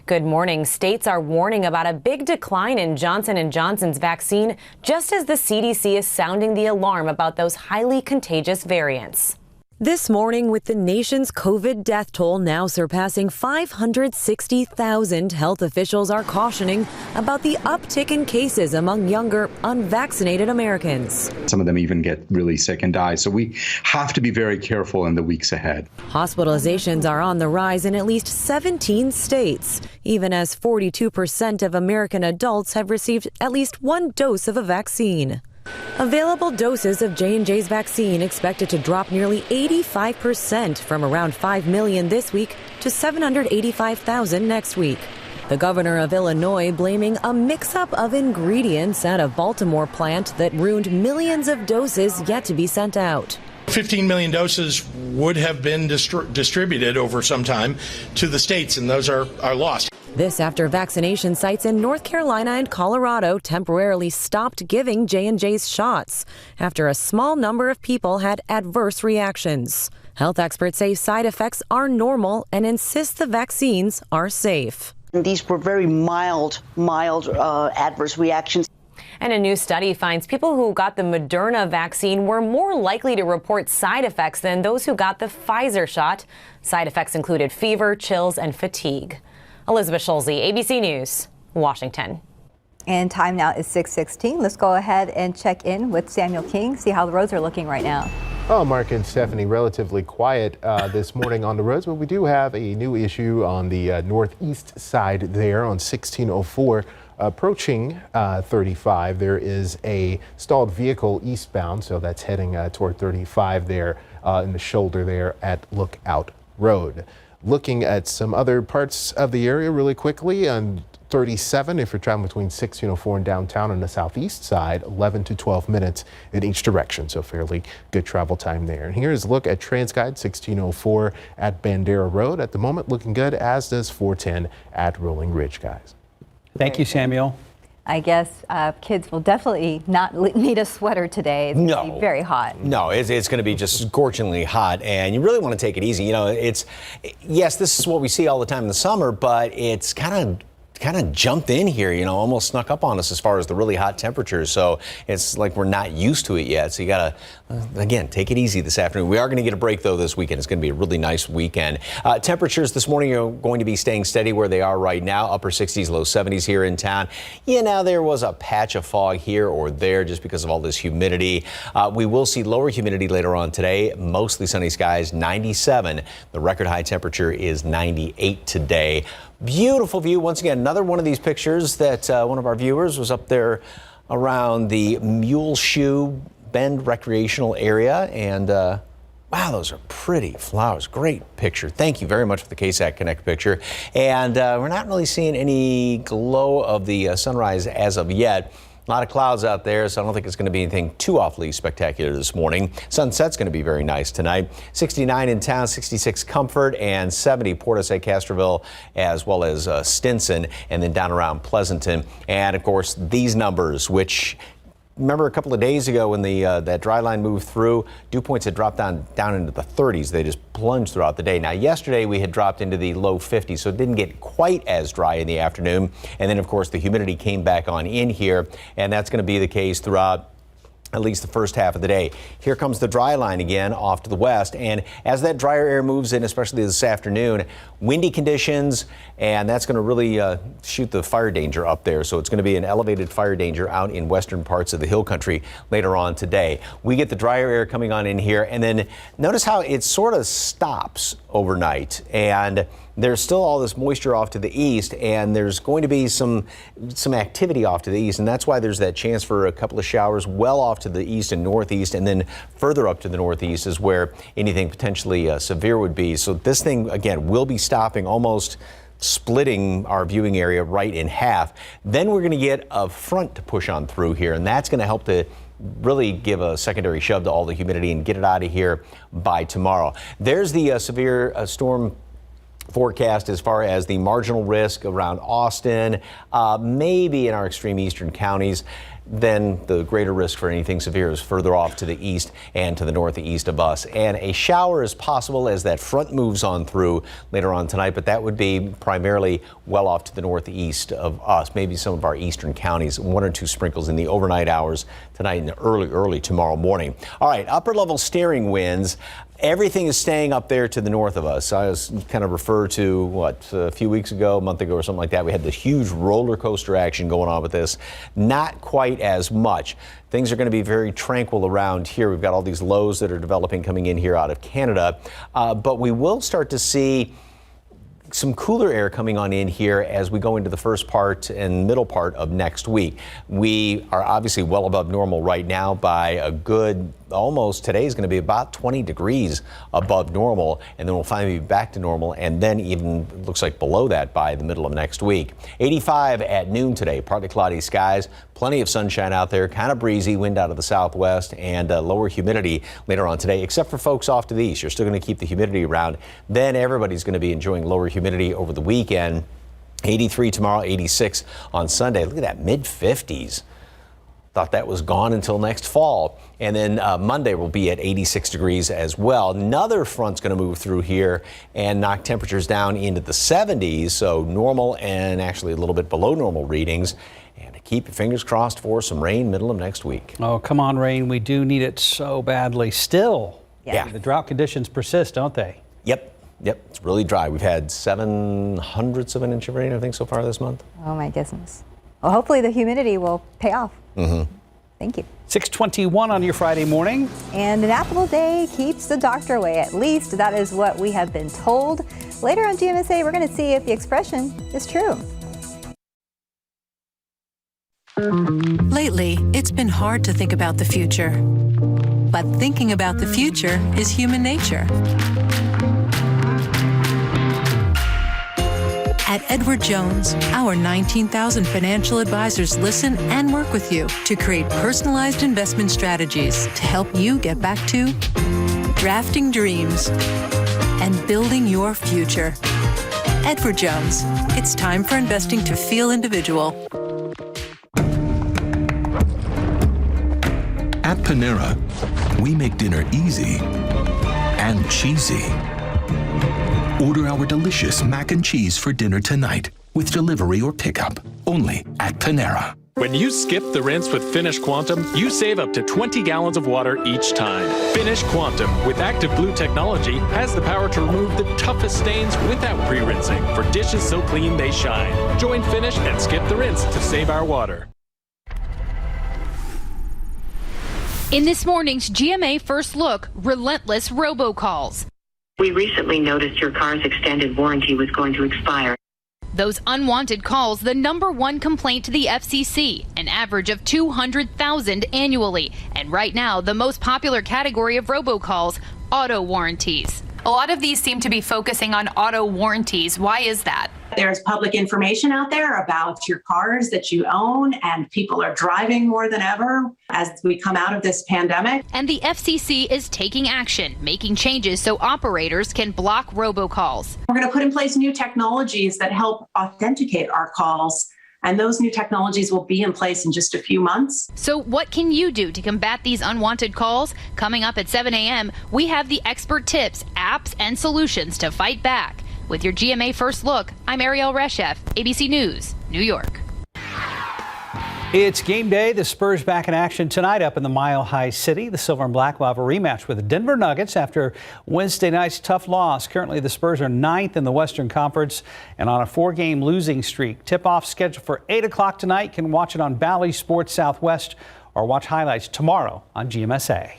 Good morning. States are warning about a big decline in Johnson & Johnson's vaccine, just as the CDC is sounding the alarm about those highly contagious variants. This morning, with the nation's COVID death toll now surpassing 560,000, health officials are cautioning about the uptick in cases among younger, unvaccinated Americans. Some of them even get really sick and die, so we have to be very careful in the weeks ahead. Hospitalizations are on the rise in at least 17 states, even as 42% of American adults have received at least one dose of a vaccine. Available doses of J&J's vaccine expected to drop nearly 85% from around 5 million this week to 785,000 next week. The governor of Illinois blaming a mix-up of ingredients at a Baltimore plant that ruined millions of doses yet to be sent out. 15 million doses would have been distributed over some time to the states, and those are lost. This after vaccination sites in North Carolina and Colorado temporarily stopped giving J&J's shots after a small number of people had adverse reactions. Health experts say side effects are normal and insist the vaccines are safe. These were very mild adverse reactions. And a new study finds people who got the Moderna vaccine were more likely to report side effects than those who got the Pfizer shot. Side effects included fever, chills, and fatigue. Elizabeth Schulze, ABC News, Washington. And time now is 6:16. Let's go ahead and check in with Samuel King, see how the roads are looking right now. Oh, Mark and Stephanie, relatively quiet this morning on the roads, but we do have a new issue on the northeast side there on 1604. Approaching 35, there is a stalled vehicle eastbound, so that's heading toward 35 there in the shoulder there at Lookout Road. Looking at some other parts of the area really quickly, on 37, if you're traveling between 1604 and downtown on the southeast side, 11 to 12 minutes in each direction, so fairly good travel time there. And here's a look at TransGuide 1604 at Bandera Road. At the moment, looking good, as does 410 at Rolling Ridge, guys. Thank you, Samuel. I guess kids will definitely not need a sweater today. It's going to be very hot. No, it's going to be just scorchingly hot, and you really want to take it easy. You know, yes, this is what we see all the time in the summer, but it's kind of jumped in here, you know, almost snuck up on us as far as the really hot temperatures. So it's like we're not used to it yet. So you got to, again, take it easy this afternoon. We are going to get a break, though, this weekend. It's going to be a really nice weekend. Temperatures this morning are going to be staying steady where they are right now. Upper 60s, low 70s here in town. You know, there was a patch of fog here or there just because of all this humidity. We will see lower humidity later on today. Mostly sunny skies, 97. The record high temperature is 98 today. Beautiful view. Once again, another one of these pictures that one of our viewers was up there around the Muleshoe Bend recreational area. And wow, those are pretty flowers. Great picture. Thank you very much for the KSAT Connect picture. And we're not really seeing any glow of the sunrise as of yet. A lot of clouds out there, so I don't think it's going to be anything too awfully spectacular this morning. Sunset's going to be very nice tonight. 69 in town, 66 Comfort, and 70 Port St. Castroville, as well as Stinson, and then down around Pleasanton. And, of course, these numbers, which... Remember a couple of days ago when that dry line moved through, dew points had dropped down into the 30s. They just plunged throughout the day. Now, yesterday we had dropped into the low 50s, so it didn't get quite as dry in the afternoon. And then, of course, the humidity came back on in here, and that's going to be the case throughout at least the first half of the day. Here comes the dry line again off to the west, and as that drier air moves in, especially this afternoon, windy conditions, and that's going to really shoot the fire danger up there. So it's going to be an elevated fire danger out in western parts of the hill country later on today. We get the drier air coming on in here, and then notice how it sort of stops overnight, and there's still all this moisture off to the east, and there's going to be some activity off to the east, and that's why there's that chance for a couple of showers well off to the east and northeast, and then further up to the northeast is where anything potentially severe would be. So this thing, again, will be stopping, almost splitting our viewing area right in half. Then we're going to get a front to push on through here, and that's going to help to really give a secondary shove to all the humidity and get it out of here by tomorrow. There's the severe storm forecast as far as the marginal risk around Austin, maybe in our extreme eastern counties. Then the greater risk for anything severe is further off to the east and to the northeast of us. And a shower is possible as that front moves on through later on tonight, but that would be primarily well off to the northeast of us, maybe some of our eastern counties, 1 or 2 sprinkles in the overnight hours tonight and early tomorrow morning. All right, upper level steering winds. Everything is staying up there to the north of us. I was kind of referred to, a few weeks ago, a month ago or something like that. We had this huge roller coaster action going on with this. Not quite as much. Things are going to be very tranquil around here. We've got all these lows that are developing coming in here out of Canada. But we will start to see some cooler air coming on in here as we go into the first part and middle part of next week. We are obviously well above normal right now by a good, almost today is going to be about 20 degrees above normal, and then we'll finally be back to normal, and then even looks like below that by the middle of next week. 85 at noon today, partly cloudy skies, plenty of sunshine out there, kind of breezy, wind out of the southwest, and lower humidity later on today, except for folks off to the east. You're still going to keep the humidity around. Then everybody's going to be enjoying lower humidity over the weekend. 83 tomorrow, 86 on Sunday. Look at that, mid-50s. thought that was gone until next fall. And then Monday will be at 86 degrees as well. Another front's going to move through here and knock temperatures down into the 70s, so normal and actually a little bit below normal readings. And to keep your fingers crossed for some rain middle of next week. Oh, come on, rain. We do need it so badly still. Yeah. The drought conditions persist, don't they? Yep. It's really dry. We've had 0.07 of an inch of rain, I think, so far this month. Oh, my goodness. Well, hopefully the humidity will pay off. Thank you. 6:21 on your Friday morning. And an apple day keeps the doctor away. At least that is what we have been told. Later on GMSA, we're going to see if the expression is true. Lately, it's been hard to think about the future. But thinking about the future is human nature. At Edward Jones, our 19,000 financial advisors listen and work with you to create personalized investment strategies to help you get back to drafting dreams and building your future. Edward Jones, it's time for investing to feel individual. At Panera, we make dinner easy and cheesy. Order our delicious mac and cheese for dinner tonight with delivery or pickup, only at Panera. When you skip the rinse with Finish Quantum, you save up to 20 gallons of water each time. Finish Quantum with Active Blue technology has the power to remove the toughest stains without pre-rinsing for dishes so clean they shine. Join Finish and skip the rinse to save our water. In this morning's GMA First Look, relentless robocalls. We recently noticed your car's extended warranty was going to expire. Those unwanted calls, the #1 complaint to the FCC, an average of 200,000 annually. And right now, the most popular category of robocalls, auto warranties. A lot of these seem to be focusing on auto warranties. Why is that? There's public information out there about your cars that you own, and people are driving more than ever as we come out of this pandemic. And the FCC is taking action, making changes so operators can block robocalls. We're going to put in place new technologies that help authenticate our calls, and those new technologies will be in place in just a few months. So what can you do to combat these unwanted calls? Coming up at 7 a.m., we have the expert tips, apps, and solutions to fight back. With your GMA First Look, I'm Ariel Reshef, ABC News, New York. It's game day. The Spurs back in action tonight up in the Mile High City. The Silver and Black will have a rematch with the Denver Nuggets after Wednesday night's tough loss. Currently, the Spurs are 9th in the Western Conference and on a 4-game losing streak. Tip-off scheduled for 8 o'clock tonight. You can watch it on Bally Sports Southwest or watch highlights tomorrow on GMSA.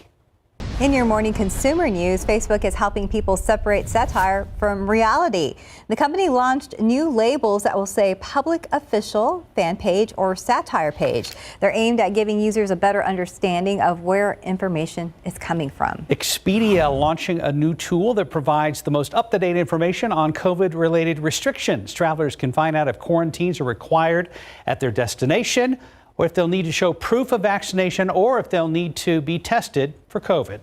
In your morning consumer news, Facebook is helping people separate satire from reality. The company launched new labels that will say public official, fan page, or satire page. They're aimed at giving users a better understanding of where information is coming from. Expedia launching a new tool that provides the most up-to-date information on COVID-related restrictions. Travelers can find out if quarantines are required at their destination, or if they'll need to show proof of vaccination, or if they'll need to be tested for COVID.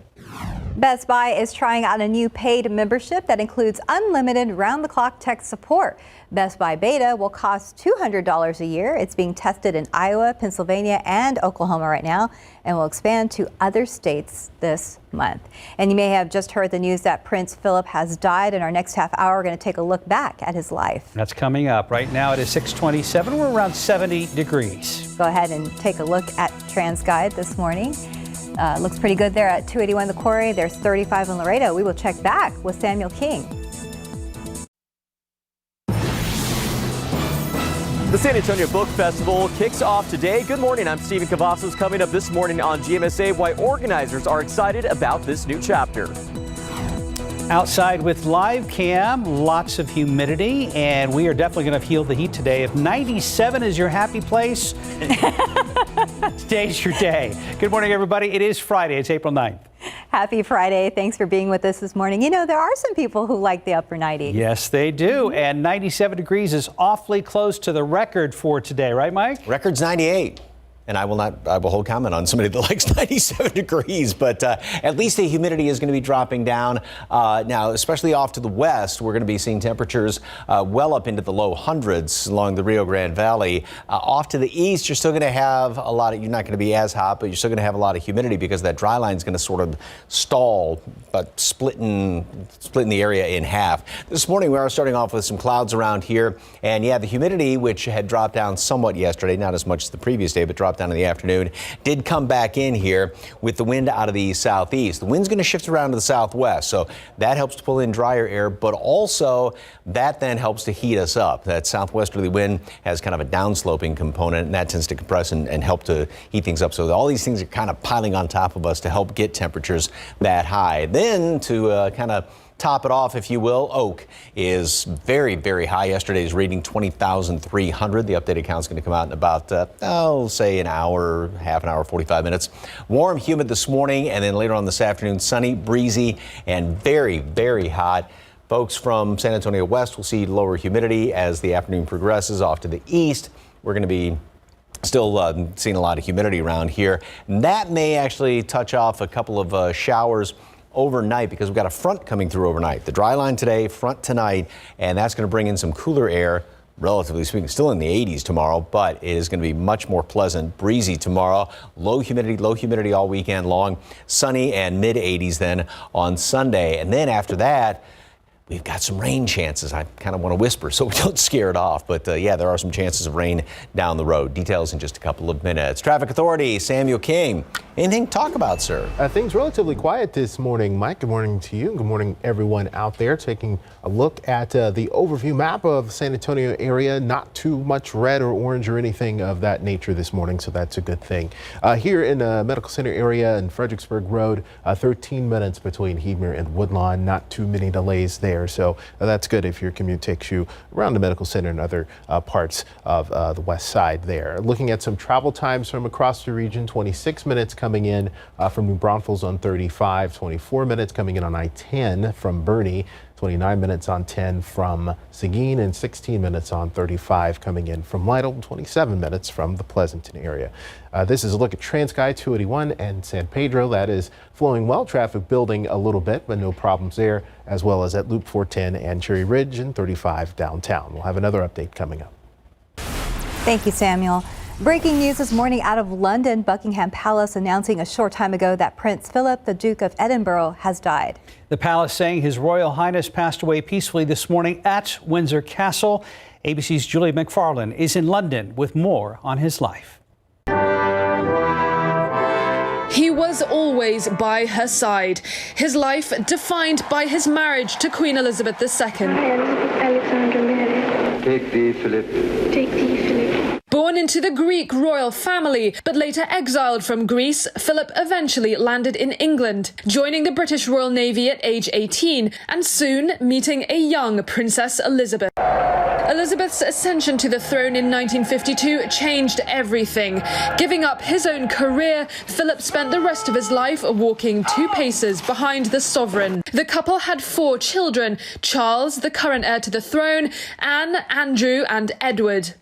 Best Buy is trying out a new paid membership that includes unlimited round-the-clock tech support. Best Buy Beta will cost $200 a year. It's being tested in Iowa, Pennsylvania, and Oklahoma right now, and will expand to other states this month. And you may have just heard the news that Prince Philip has died. In our next half hour, we're going to take a look back at his life. That's coming up. Right now it is 6:27. We're around 70 degrees. Go ahead and take a look at TransGuide this morning. Looks pretty good there at 281 The Quarry. There's 35 in Laredo. We will check back with Samuel King. The San Antonio Book Festival kicks off today. Good morning, I'm Stephen Cavazos. Coming up this morning on GMSA, why organizers are excited about this new chapter. Outside with live cam, lots of humidity, and we are definitely going to feel the heat today. If 97 is your happy place, today's your day. Good morning, everybody. It is Friday. It's April 9th. Happy Friday. Thanks for being with us this morning. You know, there are some people who like the upper 90s. Yes, they do. And 97 degrees is awfully close to the record for today, right, Mike? Record's 98. And I will hold comment on somebody that likes 97 degrees, but at least the humidity is going to be dropping down. Now, especially off to the west, we're going to be seeing temperatures well up into the low hundreds along the Rio Grande Valley. Off to the east, you're still going to have a lot of, you're not going to be as hot, but you're still going to have a lot of humidity because that dry line is going to sort of stall, but splitting the area in half. This morning, we are starting off with some clouds around here. And yeah, the humidity, which had dropped down somewhat yesterday, not as much as the previous day, but dropped down in the afternoon, did come back in here with the wind out of the southeast. The wind's going to shift around to the southwest, so that helps to pull in drier air, but also that then helps to heat us up. That southwesterly wind has kind of a downsloping component, and that tends to compress and help to heat things up. So all these things are kind of piling on top of us to help get temperatures that high. Then to kind of top it off, if you will, Oak is very, very high. Yesterday's reading 20,300. The updated count's going to come out in about, say an hour, half an hour, 45 minutes. Warm, humid this morning, and then later on this afternoon, sunny, breezy, and very, very hot. Folks from San Antonio West will see lower humidity as the afternoon progresses. Off to the east, we're going to be still seeing a lot of humidity around here. And that may actually touch off a couple of showers overnight because we've got a front coming through overnight. The dry line today, front tonight, and that's going to bring in some cooler air, relatively speaking, still in the 80s tomorrow, but it is going to be much more pleasant, breezy tomorrow. Low humidity all weekend long. Sunny and mid 80s then on Sunday. And then after that, we've got some rain chances. I kind of want to whisper so we don't scare it off. But yeah, there are some chances of rain down the road. Details in just a couple of minutes. Traffic Authority, Samuel King. Anything to talk about, sir? Things relatively quiet this morning, Mike. Good morning to you. Good morning, everyone out there. Taking a look at the overview map of San Antonio area. Not too much red or orange or anything of that nature this morning, so that's a good thing. Here in the Medical Center area in Fredericksburg Road, 13 minutes between Heidmer and Woodlawn. Not too many delays there, so that's good if your commute takes you around the Medical Center and other parts of the west side there. Looking at some travel times from across the region, 26 minutes coming in from New Braunfels on 35, 24 minutes coming in on I-10 from Bernie, 29 minutes on 10 from Seguin, and 16 minutes on 35 coming in from Lytle, 27 minutes from the Pleasanton area. This is a look at TransSky 281 and San Pedro. That is flowing well. Traffic building a little bit, but no problems there, as well as at Loop 410 and Cherry Ridge and 35 downtown. We'll have another update coming up. Thank you, Samuel. Breaking news this morning out of London, Buckingham Palace announcing a short time ago that Prince Philip, the Duke of Edinburgh, has died. The palace saying His Royal Highness passed away peacefully this morning at Windsor Castle. ABC's Julia McFarlane is in London with more on his life. He was always by her side. His life defined by his marriage to Queen Elizabeth II. Alexander Mary. Take thee, Philip. Take thee, Philip. Born into the Greek royal family, but later exiled from Greece, Philip eventually landed in England, joining the British Royal Navy at age 18, and soon meeting a young Princess Elizabeth. Elizabeth's ascension to the throne in 1952 changed everything. Giving up his own career, Philip spent the rest of his life walking 2 paces behind the sovereign. The couple had 4 children: Charles, the current heir to the throne, Anne, Andrew, and Edward.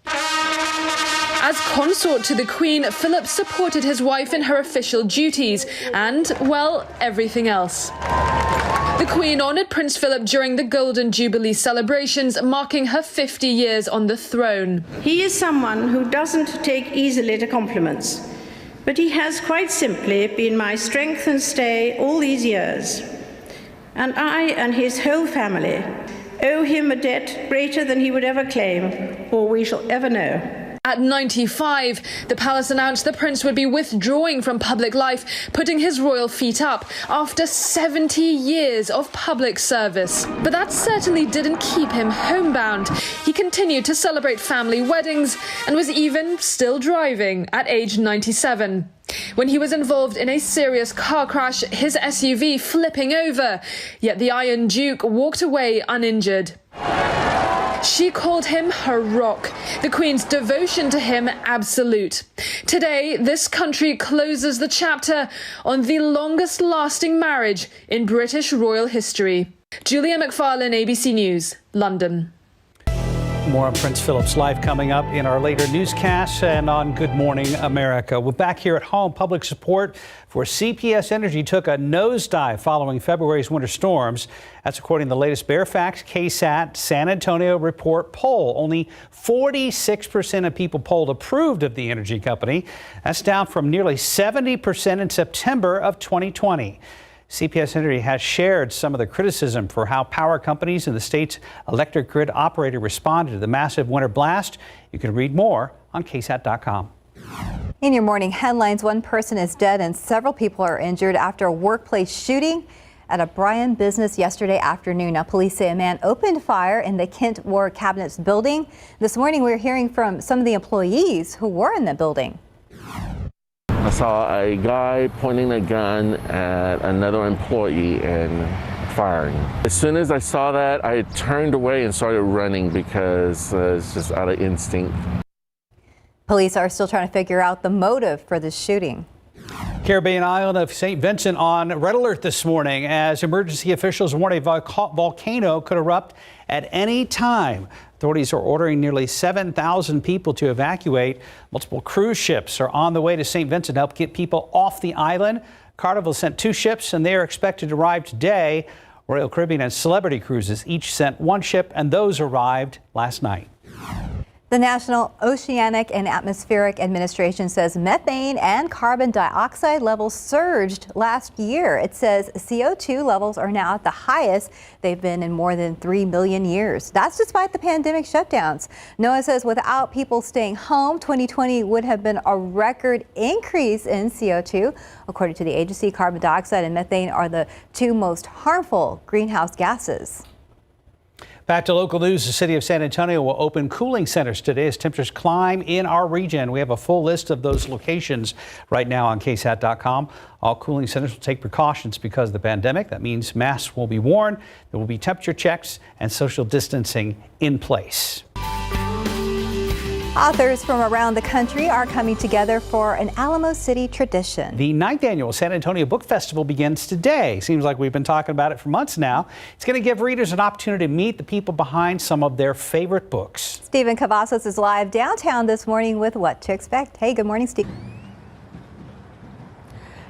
As consort to the Queen, Philip supported his wife in her official duties and, well, everything else. The Queen honoured Prince Philip during the Golden Jubilee celebrations, marking her 50 years on the throne. He is someone who doesn't take easily to compliments, but he has quite simply been my strength and stay all these years. And I and his whole family owe him a debt greater than he would ever claim or we shall ever know. At 95, the palace announced the prince would be withdrawing from public life, putting his royal feet up after 70 years of public service. But that certainly didn't keep him homebound. He continued to celebrate family weddings and was even still driving at age 97. When he was involved in a serious car crash, his SUV flipping over, yet the Iron Duke walked away uninjured. She called him her rock, the Queen's devotion to him absolute. Today, this country closes the chapter on the longest-lasting marriage in British royal history. Julia McFarlane, ABC News, London. More on Prince Philip's life coming up in our later newscasts and on Good Morning America. We're back here at home. Public support for CPS Energy took a nosedive following February's winter storms. That's according to the latest Fairfax KSAT San Antonio report poll. Only 46% of people polled approved of the energy company. That's down from nearly 70% in September of 2020. CPS Energy has shared some of the criticism for how power companies and the state's electric grid operator responded to the massive winter blast. You can read more on KSAT.com. In your morning headlines, one person is dead and several people are injured after a workplace shooting at a Bryan business yesterday afternoon. Now, police say a man opened fire in the Kent War Cabinets building. This morning, we're hearing from some of the employees who were in the building. I saw a guy pointing a gun at another employee and firing. As soon as I saw that, I turned away and started running because it's just out of instinct. Police are still trying to figure out the motive for this shooting. Caribbean island of St. Vincent on red alert this morning as emergency officials warn a volcano could erupt at any time. Authorities are ordering nearly 7,000 people to evacuate. Multiple cruise ships are on the way to St. Vincent to help get people off the island. Carnival sent 2 ships and they are expected to arrive today. Royal Caribbean and Celebrity Cruises each sent 1 ship and those arrived last night. The National Oceanic and Atmospheric Administration says methane and carbon dioxide levels surged last year. It says CO2 levels are now at the highest they've been in more than 3 million years. That's despite the pandemic shutdowns. NOAA says without people staying home, 2020 would have been a record increase in CO2. According to the agency, carbon dioxide and methane are the 2 most harmful greenhouse gases. Back to local news. The city of San Antonio will open cooling centers today as temperatures climb in our region. We have a full list of those locations right now on KSAT.com. All cooling centers will take precautions because of the pandemic. That means masks will be worn, there will be temperature checks and social distancing in place. Authors from around the country are coming together for an Alamo City tradition. The 9th annual San Antonio Book Festival begins today. Seems like we've been talking about it for months now. It's going to give readers an opportunity to meet the people behind some of their favorite books. Stephen Cavazos is live downtown this morning with what to expect. Hey, good morning, Steve.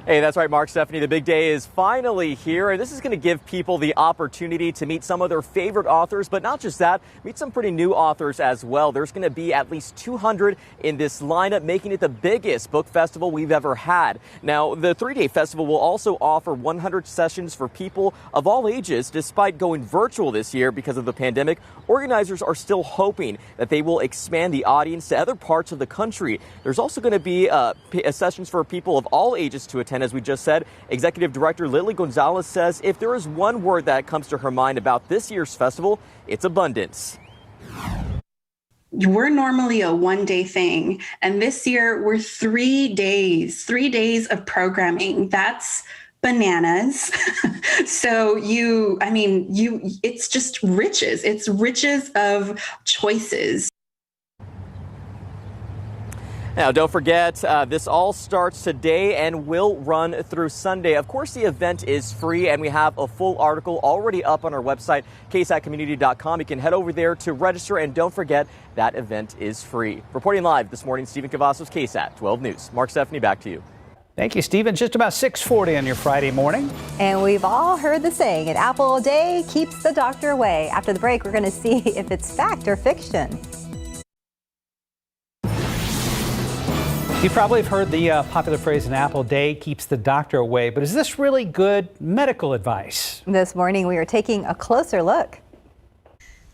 Hey, that's right, Mark, Stephanie. The big day is finally here, and this is going to give people the opportunity to meet some of their favorite authors, but not just that, meet some pretty new authors as well. There's going to be at least 200 in this lineup, making it the biggest book festival we've ever had. Now, the 3-day festival will also offer 100 sessions for people of all ages. Despite going virtual this year because of the pandemic, organizers are still hoping that they will expand the audience to other parts of the country. There's also going to be sessions for people of all ages to attend. As we just said, Executive Director Lily Gonzalez says if there is one word that comes to her mind about this year's festival, it's abundance. We're normally a 1-day thing, and this year we're 3 days of programming. That's bananas. So it's just riches. It's riches of choices. Now, don't forget, this all starts today and will run through Sunday. Of course, the event is free, and we have a full article already up on our website, ksatcommunity.com. You can head over there to register, and don't forget, that event is free. Reporting live this morning, Stephen Cavazos, KSAT 12 News. Mark, Stephanie, back to you. Thank you, Stephen. Just about 6:40 on your Friday morning. And we've all heard the saying, an apple a day keeps the doctor away. After the break, we're going to see if it's fact or fiction. You probably have heard the popular phrase, an apple a day keeps the doctor away, but is this really good medical advice? This morning, we are taking a closer look.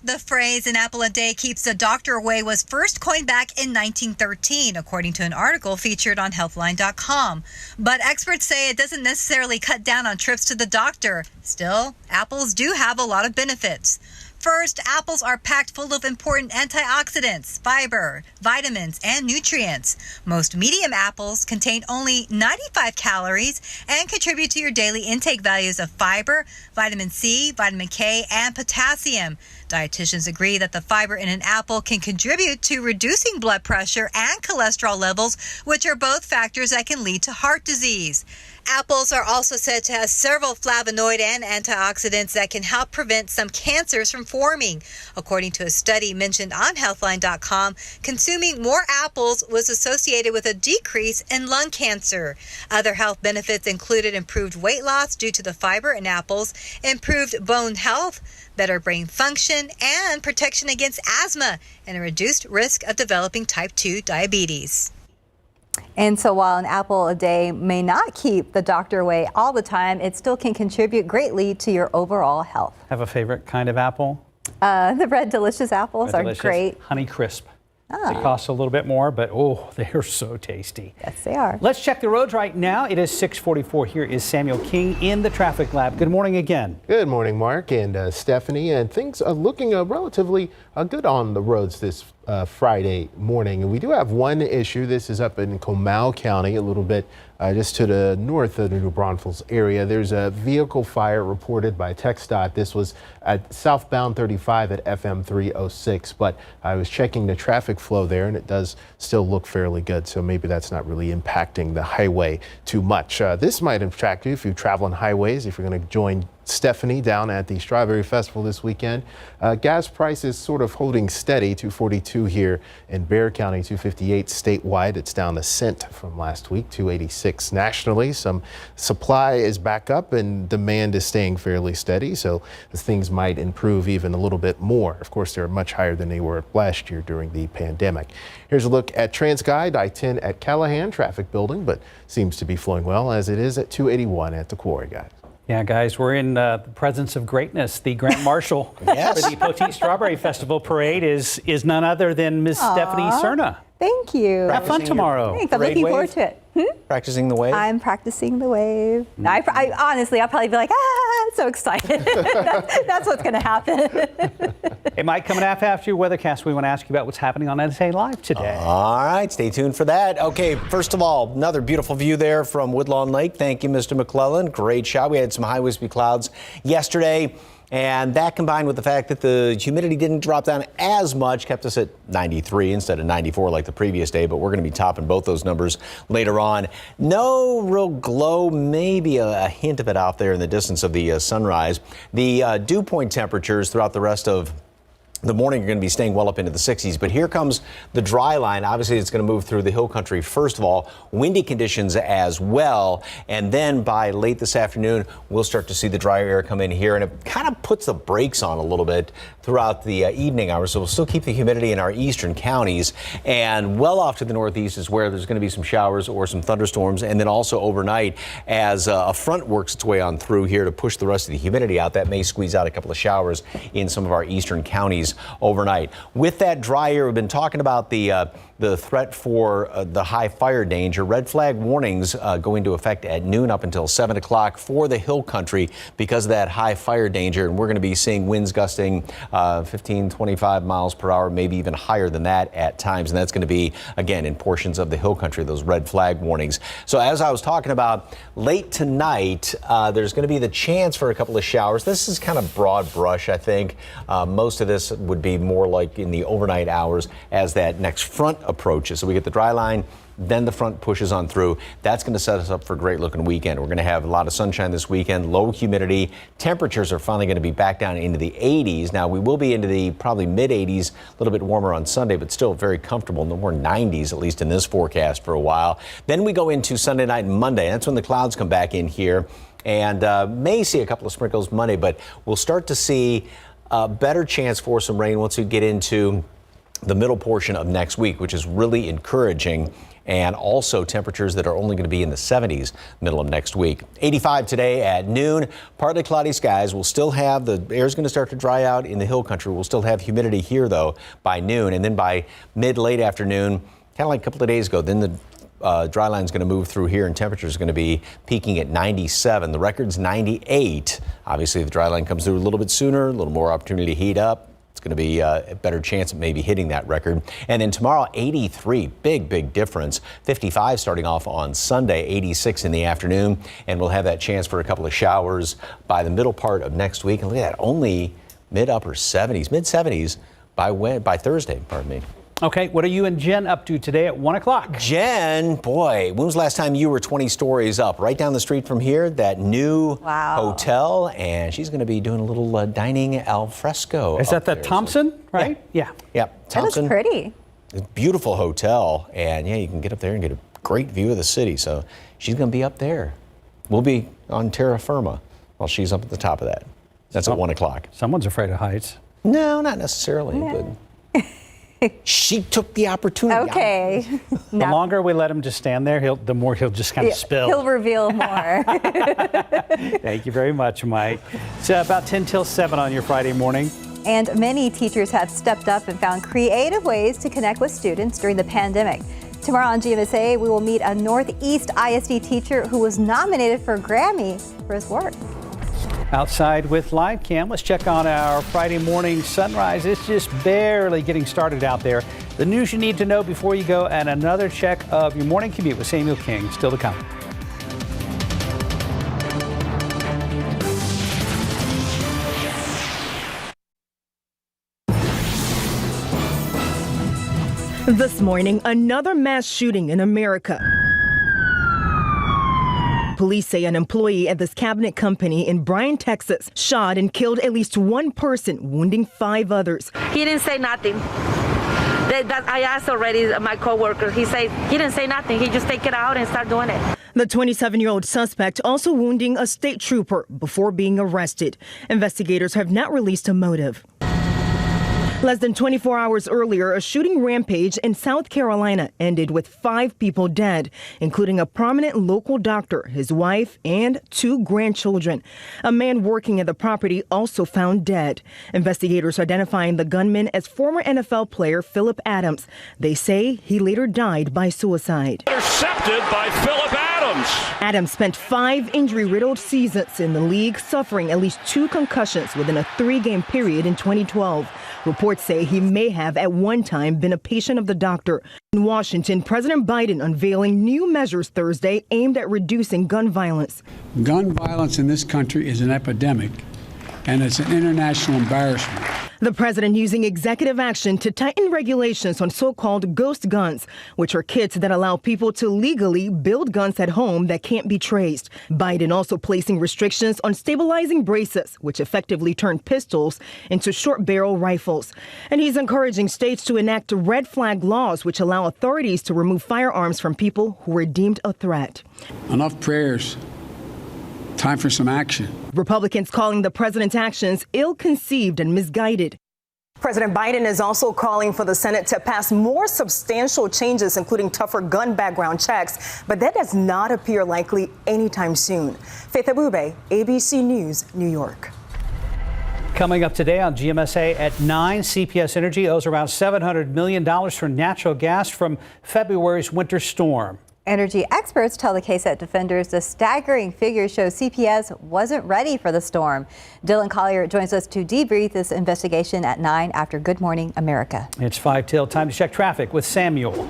The phrase, an apple a day keeps the doctor away, was first coined back in 1913, according to an article featured on healthline.com. But experts say it doesn't necessarily cut down on trips to the doctor. Still, apples do have a lot of benefits. First, apples are packed full of important antioxidants, fiber, vitamins, and nutrients. Most medium apples contain only 95 calories and contribute to your daily intake values of fiber, vitamin C, vitamin K, and potassium. Dietitians agree that the fiber in an apple can contribute to reducing blood pressure and cholesterol levels, which are both factors that can lead to heart disease. Apples are also said to have several flavonoid and antioxidants that can help prevent some cancers from forming. According to a study mentioned on Healthline.com, consuming more apples was associated with a decrease in lung cancer. Other health benefits included improved weight loss due to the fiber in apples, improved bone health, better brain function, and protection against asthma, and a reduced risk of developing type 2 diabetes. And so while an apple a day may not keep the doctor away all the time, it still can contribute greatly to your overall health. Have a favorite kind of apple? The red delicious apples are great. Honey Crisp. Oh. They cost a little bit more, but oh, they are so tasty. Yes, they are. Let's check the roads right now. It is 6:44. Here is Samuel King in the traffic lab. Good morning again. Good morning, Mark and Stephanie. And things are looking relatively good on the roads this Friday morning. And we do have one issue. This is up in Comal County, a little bit just to the north of the New Braunfels area. There's a vehicle fire reported by TxDOT. This was at southbound 35 at FM 306. But I was checking the traffic flow there, and it does still look fairly good. So maybe that's not really impacting the highway too much. This might attract you if you travel on highways, if you're going to join Stephanie down at the Strawberry Festival this weekend. Gas prices sort of holding steady, $2.42 here in Bexar County, $2.58 statewide. It's down a cent from last week, $2.86 nationally. Some supply is back up and demand is staying fairly steady, so things might improve even a little bit more. Of course, they're much higher than they were last year during the pandemic. Here's a look at TransGuide, I-10 at Callahan, traffic building, but seems to be flowing well as it is at 281 at the Quarry Guide. Yeah, guys, we're in the presence of greatness. The Grand Marshal Yes. for the Poteet Strawberry Festival Parade is none other than Miss Stephanie Cerna. Thank you. Have fun tomorrow. Thanks. I'm looking forward to it. Practicing the wave? I'm practicing the wave. I honestly, I'll probably be like, so excited. That's what's going to happen. Hey, Mike, coming up after your weathercast, we want to ask you about what's happening on NSA Live today. All right, stay tuned for that. Okay, first of all, another beautiful view there from Woodlawn Lake. Thank you, Mr. McClellan. Great shot. We had some high wispy clouds yesterday. And that combined with the fact that the humidity didn't drop down as much, kept us at 93 instead of 94 like the previous day, but we're going to be topping both those numbers later on. No real glow, maybe a hint of it out there in the distance of the sunrise. The dew point temperatures throughout the rest of the morning are going to be staying well up into the 60s, but here comes the dry line. Obviously, it's going to move through the hill country first of all, windy conditions as well, and then by late this afternoon, we'll start to see the drier air come in here, and it kind of puts the brakes on a little bit throughout the evening hours, so we'll still keep the humidity in our eastern counties, and well off to the northeast is where there's going to be some showers or some thunderstorms, and then also overnight as a front works its way on through here to push the rest of the humidity out. That may squeeze out a couple of showers in some of our eastern counties overnight. With that dry air, we've been talking about the threat for the high fire danger. Red flag warnings go into effect at noon up until 7 o'clock for the hill country because of that high fire danger. And we're going to be seeing winds gusting 15, 25 miles per hour, maybe even higher than that at times. And that's going to be, again, in portions of the hill country, those red flag warnings. So as I was talking about, late tonight, there's going to be the chance for a couple of showers. This is kind of broad brush, I think. Most of this would be more like in the overnight hours as that next front approaches. So we get the dry line, then the front pushes on through. That's going to set us up for a great looking weekend. We're going to have a lot of sunshine this weekend, low humidity. Temperatures are finally going to be back down into the 80s. Now we will be into the probably mid 80s, a little bit warmer on Sunday, but still very comfortable. No more 90s, at least in this forecast for a while. Then we go into Sunday night and Monday. That's when the clouds come back in here and may see a couple of sprinkles Monday, but we'll start to see a better chance for some rain once we get into the middle portion of next week, which is really encouraging, and also temperatures that are only going to be in the 70s middle of next week. 85 today at noon. Partly cloudy skies. We'll still have the air's going to start to dry out in the hill country. We'll still have humidity here though by noon, and then by mid-late afternoon, kind of like a couple of days ago, then the dry line is going to move through here and temperatures are going to be peaking at 97. The record's 98. Obviously, the dry line comes through a little bit sooner, a little more opportunity to heat up. It's going to be a better chance of maybe hitting that record. And then tomorrow, 83, big difference. 55 starting off on Sunday, 86 in the afternoon. And we'll have that chance for a couple of showers by the middle part of next week. And look at that, only mid-upper 70s, mid-70s by Thursday, pardon me. Okay, what are you and Jen up to today at 1 o'clock? Jen, boy, when was the last time you were 20 stories up? Right down the street from here, that new hotel, and she's going to be doing a little dining al fresco. Is that the Thompson, right? Yeah. Thompson. That looks pretty. It's a beautiful hotel, and yeah, you can get up there and get a great view of the city. So she's going to be up there. We'll be on terra firma while she's up at the top of that. That's at 1 o'clock. Someone's afraid of heights. No, not necessarily, but she took the opportunity. Okay. The longer we let him just stand there, the more he'll just kind of spill. He'll reveal more. Thank you very much, Mike. It's about 10 till 7 on your Friday morning. And many teachers have stepped up and found creative ways to connect with students during the pandemic. Tomorrow on GMSA, we will meet a Northeast ISD teacher who was nominated for a Grammy for his work. Outside with live cam, let's check on our Friday morning sunrise. It's just barely getting started out there. The news you need to know before you go, and another check of your morning commute with Samuel King still to come. This morning, another mass shooting in America. Police say an employee at this cabinet company in Bryan, Texas, shot and killed at least one person, wounding 5 others. He didn't say nothing. I asked already my coworker. He said he didn't say nothing. He just take it out and start doing it. The 27-year-old suspect also wounding a state trooper before being arrested. Investigators have not released a motive. Less than 24 hours earlier, a shooting rampage in South Carolina ended with 5 people dead, including a prominent local doctor, his wife, and 2 grandchildren. A man working at the property also found dead. Investigators identifying the gunman as former NFL player Philip Adams. They say he later died by suicide. Intercepted by Philip Adams. Adams spent 5 injury-riddled seasons in the league, suffering at least 2 concussions within a 3-game period in 2012. Reports say he may have at one time been a patient of the doctor. In Washington, President Biden unveiling new measures Thursday aimed at reducing gun violence. Gun violence in this country is an epidemic, and it's an international embarrassment. The president using executive action to tighten regulations on so-called ghost guns, which are kits that allow people to legally build guns at home that can't be traced. Biden also placing restrictions on stabilizing braces, which effectively turn pistols into short-barrel rifles. And he's encouraging states to enact red flag laws, which allow authorities to remove firearms from people who are deemed a threat. Enough prayers. Time for some action. Republicans calling the president's actions ill-conceived and misguided. President Biden is also calling for the Senate to pass more substantial changes, including tougher gun background checks, but that does not appear likely anytime soon. Faith Abube, ABC News, New York. Coming up today on GMSA at 9, CPS Energy owes around $700 million for natural gas from February's winter storm. Energy experts tell the KSAT defenders the staggering figures show CPS wasn't ready for the storm. Dylan Collier joins us to debrief this investigation at 9 after Good Morning America. It's 5 till. Time to check traffic with Samuel.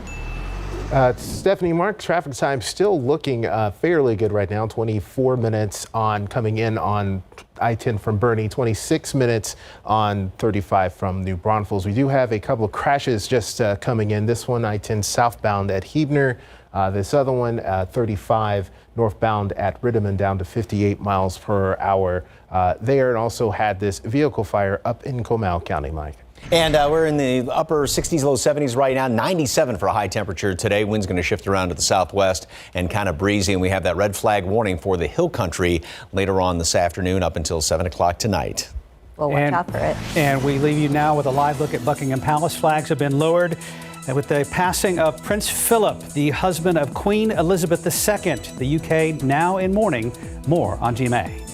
Stephanie, Mark, traffic time still looking fairly good right now. 24 minutes on coming in on I-10 from Boerne, 26 minutes on 35 from New Braunfels. We do have a couple of crashes just coming in. This one, I-10 southbound at Huebner. This other one, 35 northbound at Riddeman, down to 58 miles per hour there, and also had this vehicle fire up in Comal County, Mike. And we're in the upper 60s, low 70s right now. 97 for a high temperature today. Wind's going to shift around to the southwest and kind of breezy. And we have that red flag warning for the hill country later on this afternoon up until 7 o'clock tonight. Well, watch out for it. And we leave you now with a live look at Buckingham Palace. Flags have been lowered. And with the passing of Prince Philip, the husband of Queen Elizabeth II, the UK now in mourning. More on GMA.